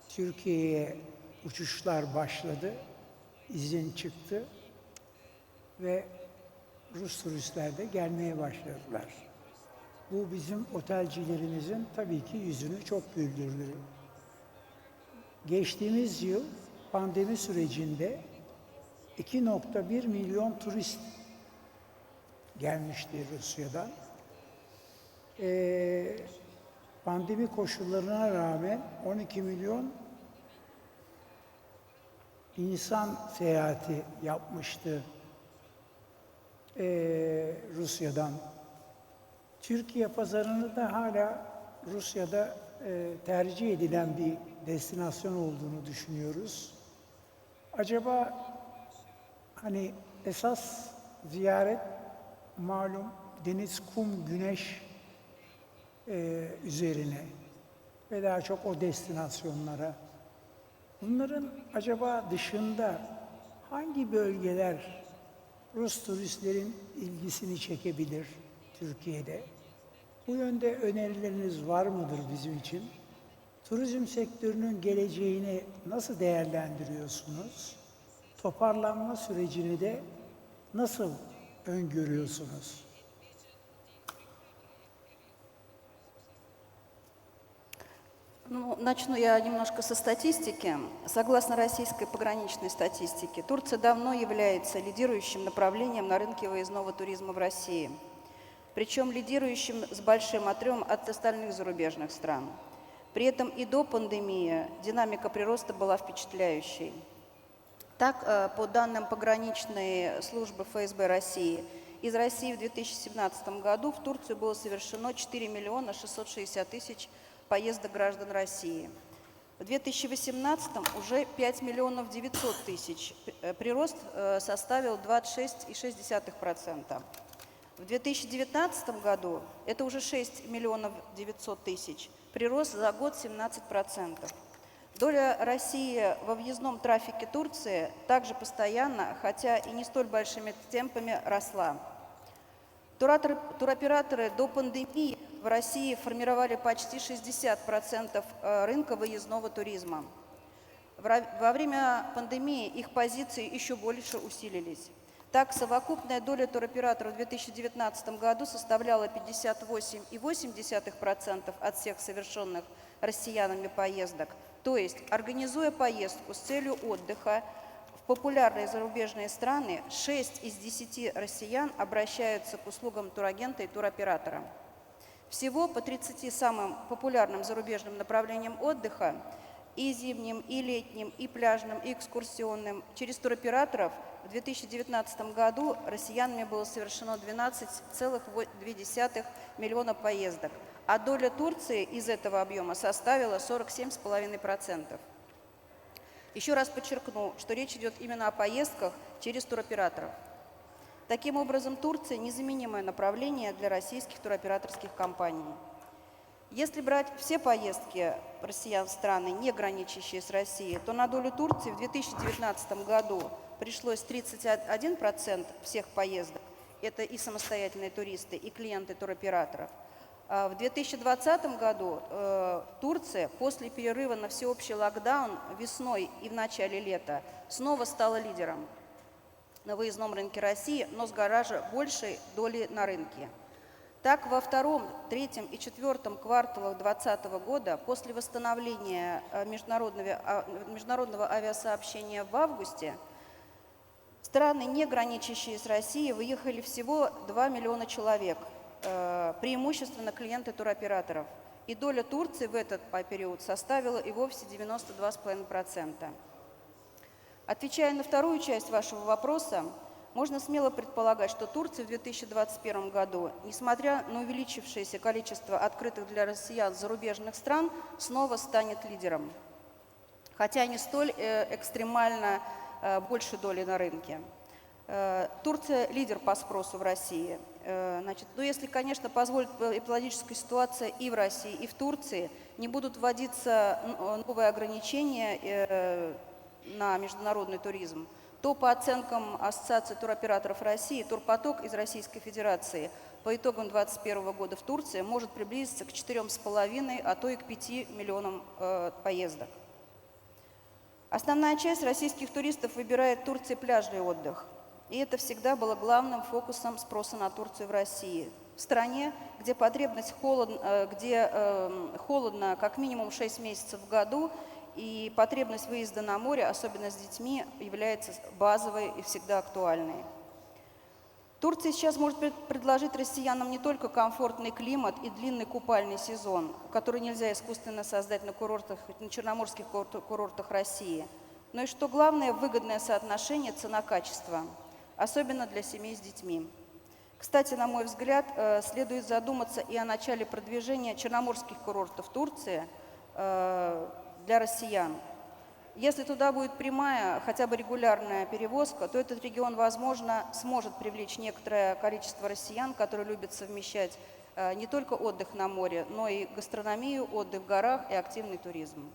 Türkiye'ye uçuşlar başladı, izin çıktı ve Rus turistler de gelmeye başladılar. Bu bizim otelcilerimizin tabii ki yüzünü çok güldürdü. Geçtiğimiz yıl pandemi sürecinde 2,1 milyon turist gelmişti Rusya'dan. Pandemi koşullarına rağmen 12 milyon insan seyahati yapmıştı Rusya'dan. Türkiye pazarını da hala Rusya'da tercih edilen bir destinasyon olduğunu düşünüyoruz. Acaba hani esas ziyaret malum deniz, kum, güneş üzerine ve daha çok o destinasyonlara. Bunların acaba dışında hangi bölgeler Rus turistlerin ilgisini çekebilir Türkiye'de? Bu yönde önerileriniz var mıdır bizim için? Turizm sektörünün geleceğini nasıl değerlendiriyorsunuz? Toparlanma sürecini de nasıl öngörüyorsunuz? Ну, начну я немножко со статистики. Согласно российской пограничной статистике, Турция давно является лидирующим направлением на рынке выездного туризма в России. Причем лидирующим с большим отрывом от остальных зарубежных стран. При этом и до пандемии динамика прироста была впечатляющей. Так, по данным пограничной службы ФСБ России, из России в 2017 году в Турцию было совершено 4 миллиона 660 тысяч поездок граждан России. В 2018 уже 5 миллионов 900 тысяч. Прирост составил 26,6%. В 2019 году это уже 6 миллионов 900 тысяч. Прирост за год 17%. Доля России во въездном трафике Турции также постоянно, хотя и не столь большими темпами, росла. Туроператоры до пандемии в России формировали почти 60% рынка выездного туризма. Во время пандемии их позиции еще больше усилились. Так, совокупная доля туроператоров в 2019 году составляла 58,8% от всех совершенных россиянами поездок. То есть, организуя поездку с целью отдыха в популярные зарубежные страны, 6 из 10 россиян обращаются к услугам турагента и туроператора. Всего по 30 самым популярным зарубежным направлениям отдыха, и зимним, и летним, и пляжным, и экскурсионным, через туроператоров в 2019 году россиянами было совершено 12,2 миллиона поездок, а доля Турции из этого объема составила 47,5%. Еще раз подчеркну, что речь идет именно о поездках через туроператоров. Таким образом, Турция – незаменимое направление для российских туроператорских компаний. Если брать все поездки россиян в страны, не граничащие с Россией, то на долю Турции в 2019 году пришлось 31% всех поездок. Это и самостоятельные туристы, и клиенты туроператоров. В 2020 году Турция после перерыва на всеобщий локдаун весной и в начале лета снова стала лидером на выездном рынке России, но с гораздо большей долей на рынке. Так, во втором, третьем и четвертом кварталах 2020 года, после восстановления международного авиасообщения в августе, страны, не граничащие с Россией, выехали всего 2 миллиона человек, преимущественно клиенты туроператоров. И доля Турции в этот период составила и вовсе 92,5%. Отвечая на вторую часть вашего вопроса, можно смело предполагать, что Турция в 2021 году, несмотря на увеличившееся количество открытых для россиян зарубежных стран, снова станет лидером, хотя не столь экстремально большей долей на рынке. Турция – лидер по спросу в России. Но если, конечно, позволит эпидемиологическая ситуация и в России, и в Турции, не будут вводиться новые ограничения на международный туризм, то по оценкам Ассоциации туроператоров России турпоток из Российской Федерации по итогам 2021 года в Турции может приблизиться к 4,5, а то и к 5 миллионам поездок. Основная часть российских туристов выбирает в Турции пляжный отдых. И это всегда было главным фокусом спроса на Турцию в России. В стране, где холодно как минимум 6 месяцев в году, и потребность выезда на море, особенно с детьми, является базовой и всегда актуальной. Турция сейчас может предложить россиянам не только комфортный климат и длинный купальный сезон, который нельзя искусственно создать на черноморских курортах России, но и, что главное, выгодное соотношение цена-качество, особенно для семей с детьми. Кстати, на мой взгляд, следует задуматься и о начале продвижения черноморских курортов Турции для россиян. Если туда будет прямая, хотя бы регулярная перевозка, то этот регион, возможно, сможет привлечь некоторое количество россиян, которые любят совмещать не только отдых на море, но и гастрономию, отдых в горах и активный туризм.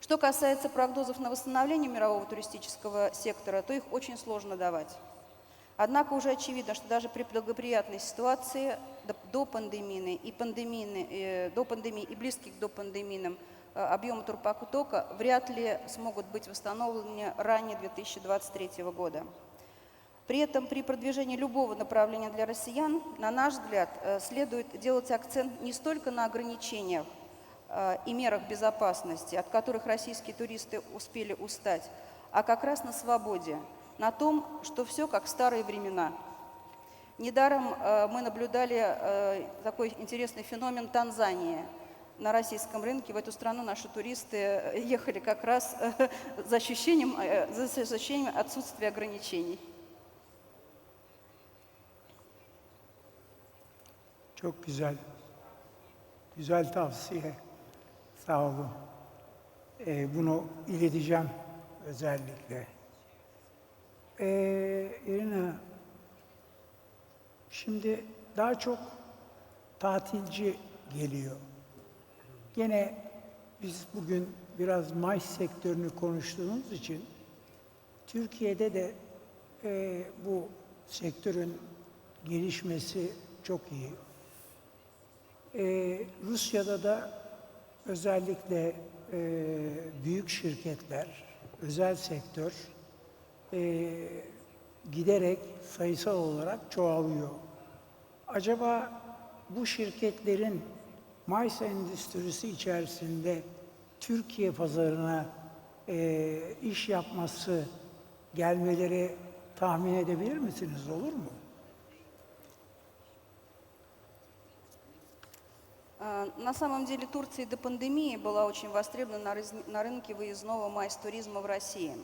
Что касается прогнозов на восстановление мирового туристического сектора, то их очень сложно давать. Однако уже очевидно, что даже при благоприятной ситуации до пандемии и близких к допандемийным объемы турпотока вряд ли смогут быть восстановлены ранее 2023 года. При этом при продвижении любого направления для россиян, на наш взгляд, следует делать акцент не столько на ограничениях, и мерах безопасности, от которых российские туристы успели устать, а как раз на свободе, на том, что все как в старые времена. Недаром мы наблюдали такой интересный феномен Танзании. На российском рынке в эту страну наши туристы ехали как раз за ощущением отсутствия ограничений. Çok güzel. Güzel tavsiye. Sağ olun. Bunu ileteceğim özellikle. Irina, şimdi daha çok tatilci geliyor. Gene biz bugün biraz MICE sektörünü konuştuğumuz için Türkiye'de de bu sektörün gelişmesi çok iyi. Rusya'da da özellikle büyük şirketler, özel sektör giderek sayısal olarak çoğalıyor. Acaba bu şirketlerin MICE endüstrisi içerisinde Türkiye pazarına iş yapması, gelmeleri tahmin edebilir misiniz? Olur mu? На самом деле Турция до пандемии была очень востребована на рынке выездного MICE-туризма в России.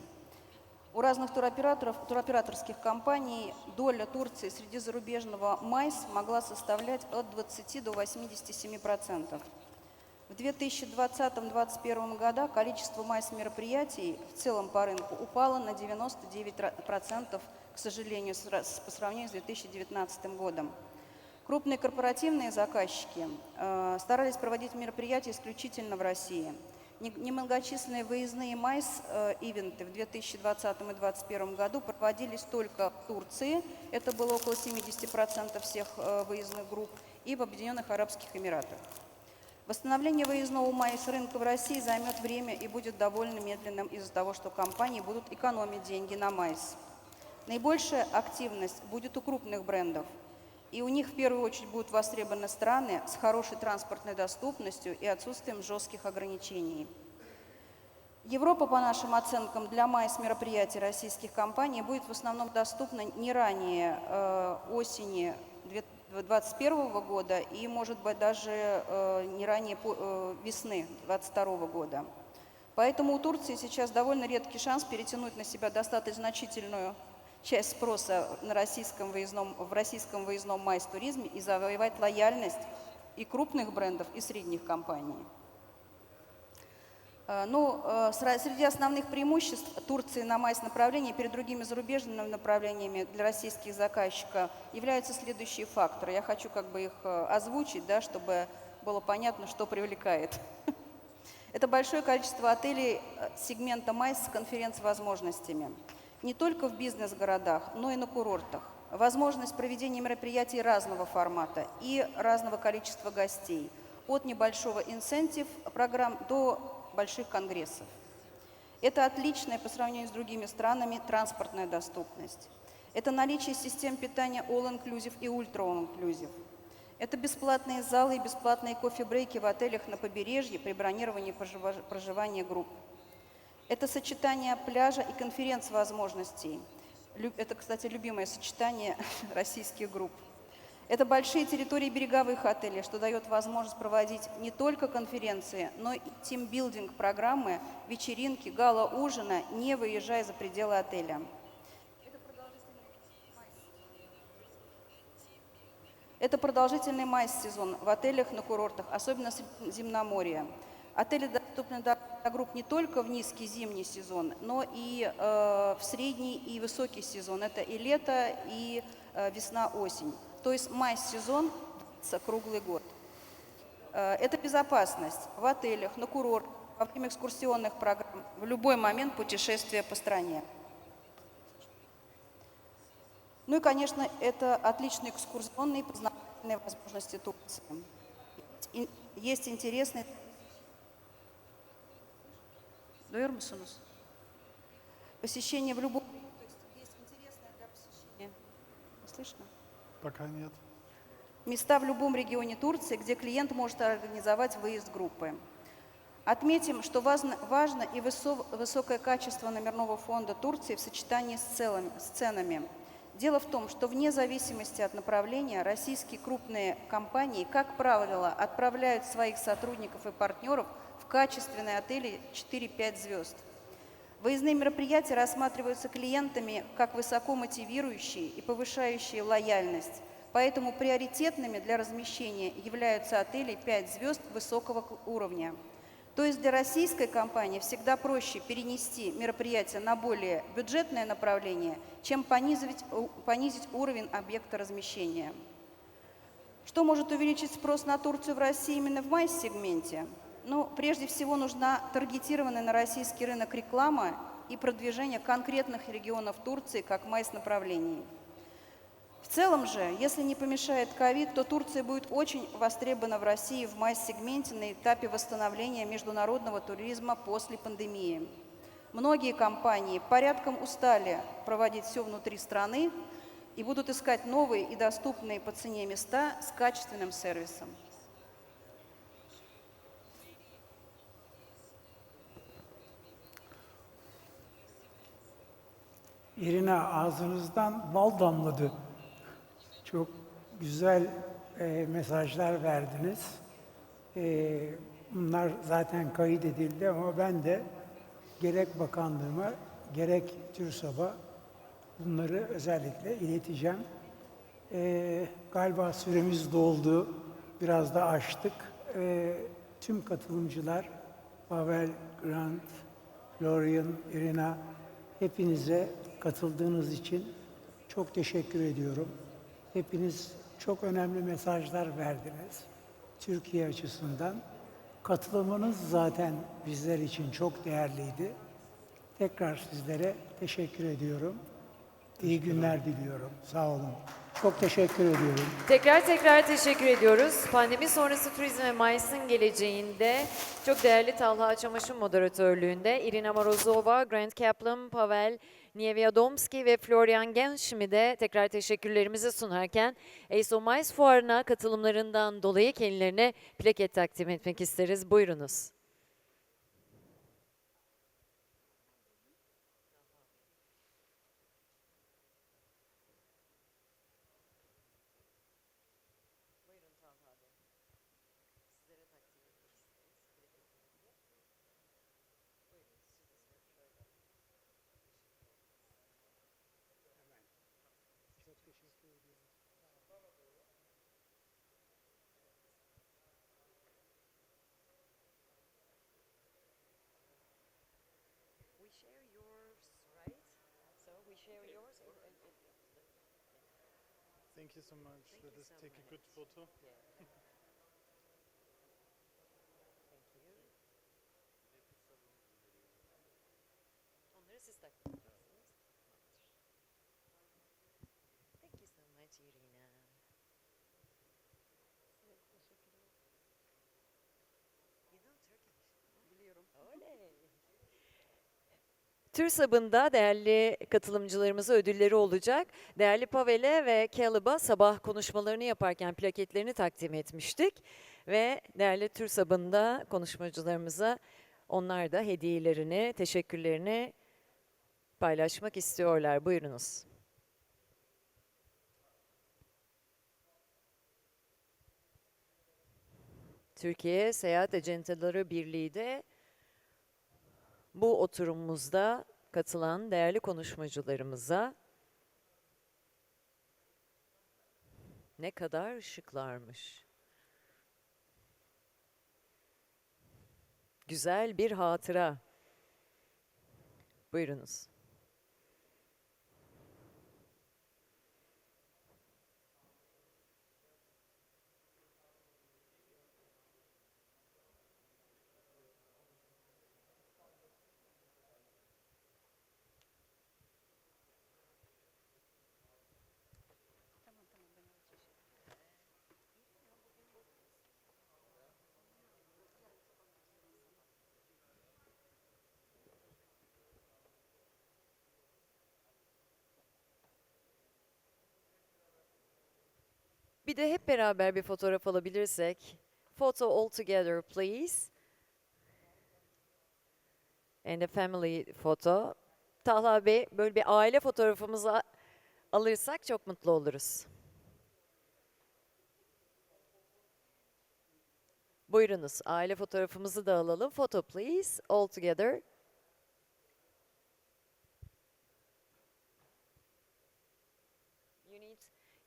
У разных туроператорских компаний доля Турции среди зарубежного MICE могла составлять от 20 до 87%. В 2020-2021 годах количество MICE-мероприятий в целом по рынку упало на 99%, к сожалению, по сравнению с 2019 годом. Крупные корпоративные заказчики старались проводить мероприятия исключительно в России. Немногочисленные выездные MICE-ивенты в 2020 и 2021 году проводились только в Турции, это было около 70% всех выездных групп, и в Объединенных Арабских Эмиратах. Восстановление выездного MICE рынка в России займет время и будет довольно медленным из-за того, что компании будут экономить деньги на MICE. Наибольшая активность будет у крупных брендов. И у них в первую очередь будут востребованы страны с хорошей транспортной доступностью и отсутствием жестких ограничений. Европа, по нашим оценкам, для MICE мероприятий российских компаний будет в основном доступна не ранее осени 2021 года и, может быть, даже не ранее весны 2022 года. Поэтому у Турции сейчас довольно редкий шанс перетянуть на себя достаточно значительную часть спроса в российском выездном MICE-туризме и завоевать лояльность и крупных брендов, и средних компаний. Среди основных преимуществ Турции на MICE-направлении перед другими зарубежными направлениями для российских заказчиков являются следующие факторы. Я хочу их озвучить, чтобы было понятно, что привлекает. Это большое количество отелей сегмента MICE с конференц-возможностями. Не только в бизнес-городах, но и на курортах. Возможность проведения мероприятий разного формата и разного количества гостей. От небольшого инсентив-программ до больших конгрессов. Это отличная по сравнению с другими странами транспортная доступность. Это наличие систем питания all-inclusive и ultra-all-inclusive. Это бесплатные залы и бесплатные кофе-брейки в отелях на побережье при бронировании проживания групп. Это сочетание пляжа и конференц-возможностей. Это, кстати, любимое сочетание российских групп. Это большие территории береговых отелей, что дает возможность проводить не только конференции, но и тимбилдинг-программы, вечеринки, гала-ужина, не выезжая за пределы отеля. Это продолжительный MICE-сезон в отелях на курортах, особенно Средиземноморья. Отели доступны для групп не только в низкий зимний сезон, но и в средний и высокий сезон. Это и лето, и весна-осень. То есть MICE-сезон длится круглый год. Это безопасность в отелях, на курортах, во время экскурсионных программ, в любой момент путешествия по стране. Ну и, конечно, это отличные экскурсионные и познавательные возможности Турции. Есть интересные... Посещение в любом... Есть интересное для посещения... Слышно? Пока нет. Места в любом регионе Турции, где клиент может организовать выезд группы. Отметим, что важно и высокое качество номерного фонда Турции в сочетании с ценами. Дело в том, что вне зависимости от направления российские крупные компании, как правило, отправляют своих сотрудников и партнеров в качественные отели 4-5 звезд. Выездные мероприятия рассматриваются клиентами как высоко мотивирующие и повышающие лояльность, поэтому приоритетными для размещения являются отели 5 звезд высокого уровня. То есть для российской компании всегда проще перенести мероприятие на более бюджетное направление, чем понизить уровень объекта размещения. Что может увеличить спрос на Турцию в России именно в MICE-сегменте? Ну, прежде всего, нужна таргетированная на российский рынок реклама и продвижение конкретных регионов Турции как MICE-направлений. В целом же, если не помешает ковид, то Турция будет очень востребована в России в MICE-сегменте на этапе восстановления международного туризма после пандемии. Многие компании порядком устали проводить все внутри страны и будут искать новые и доступные по цене места с качественным сервисом. Irina, ağzınızdan bal damladı. Çok güzel mesajlar verdiniz. Bunlar zaten kayıt edildi ama ben de gerek bakanlığıma gerek TÜRSAB'a bunları özellikle ileteceğim. Galiba süremiz doldu, biraz da aştık. Tüm katılımcılar, Pavel, Grant, Florian, Irina, hepinize katıldığınız için çok teşekkür ediyorum. Hepiniz çok önemli mesajlar verdiniz Türkiye açısından. Katılımınız zaten bizler için çok değerliydi. Tekrar sizlere teşekkür ediyorum. İyi günler diliyorum. Sağ olun. Çok teşekkür ediyorum. Tekrar teşekkür ediyoruz. Pandemi sonrası turizm ve MICE'ın geleceğinde çok değerli Talha Çamaş'ın moderatörlüğünde Irina Morozova, Grant Kaplan, Pavel Niewiadomski ve Florian Genschmid'e tekrar teşekkürlerimizi sunarken ACE of M.I.C.E fuarına katılımlarından dolayı kendilerine plaket takdim etmek isteriz. Buyurunuz. Thank you so much. Let us take a good photo. Onları siz takdim ediyorsunuz. Thank you so much, Irina. You know Turkish? Biliyorum. Oley. TÜRSAB'ın da değerli katılımcılarımıza ödülleri olacak. Değerli Pavel'e ve Caleb'a sabah konuşmalarını yaparken plaketlerini takdim etmiştik. Ve değerli TÜRSAB'ın da konuşmacılarımıza onlar da hediyelerini, teşekkürlerini paylaşmak istiyorlar. Buyurunuz. Türkiye Seyahat Acenteleri Birliği de bu oturumumuzda katılan değerli konuşmacılarımıza ne kadar ışıklarmış. Güzel bir hatıra. Buyurunuz. Bir de hep beraber bir fotoğraf alabilirsek. Photo all together please. And a family photo. Talha Bey, böyle bir aile fotoğrafımızı alırsak çok mutlu oluruz. Buyurunuz, aile fotoğrafımızı da alalım. Photo please, all together.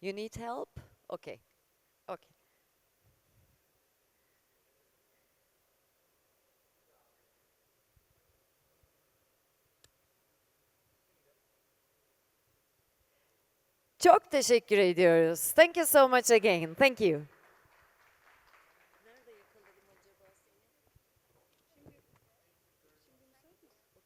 You need help? Okay. Okay. Çok teşekkür ediyoruz. Thank you so much again. Thank you.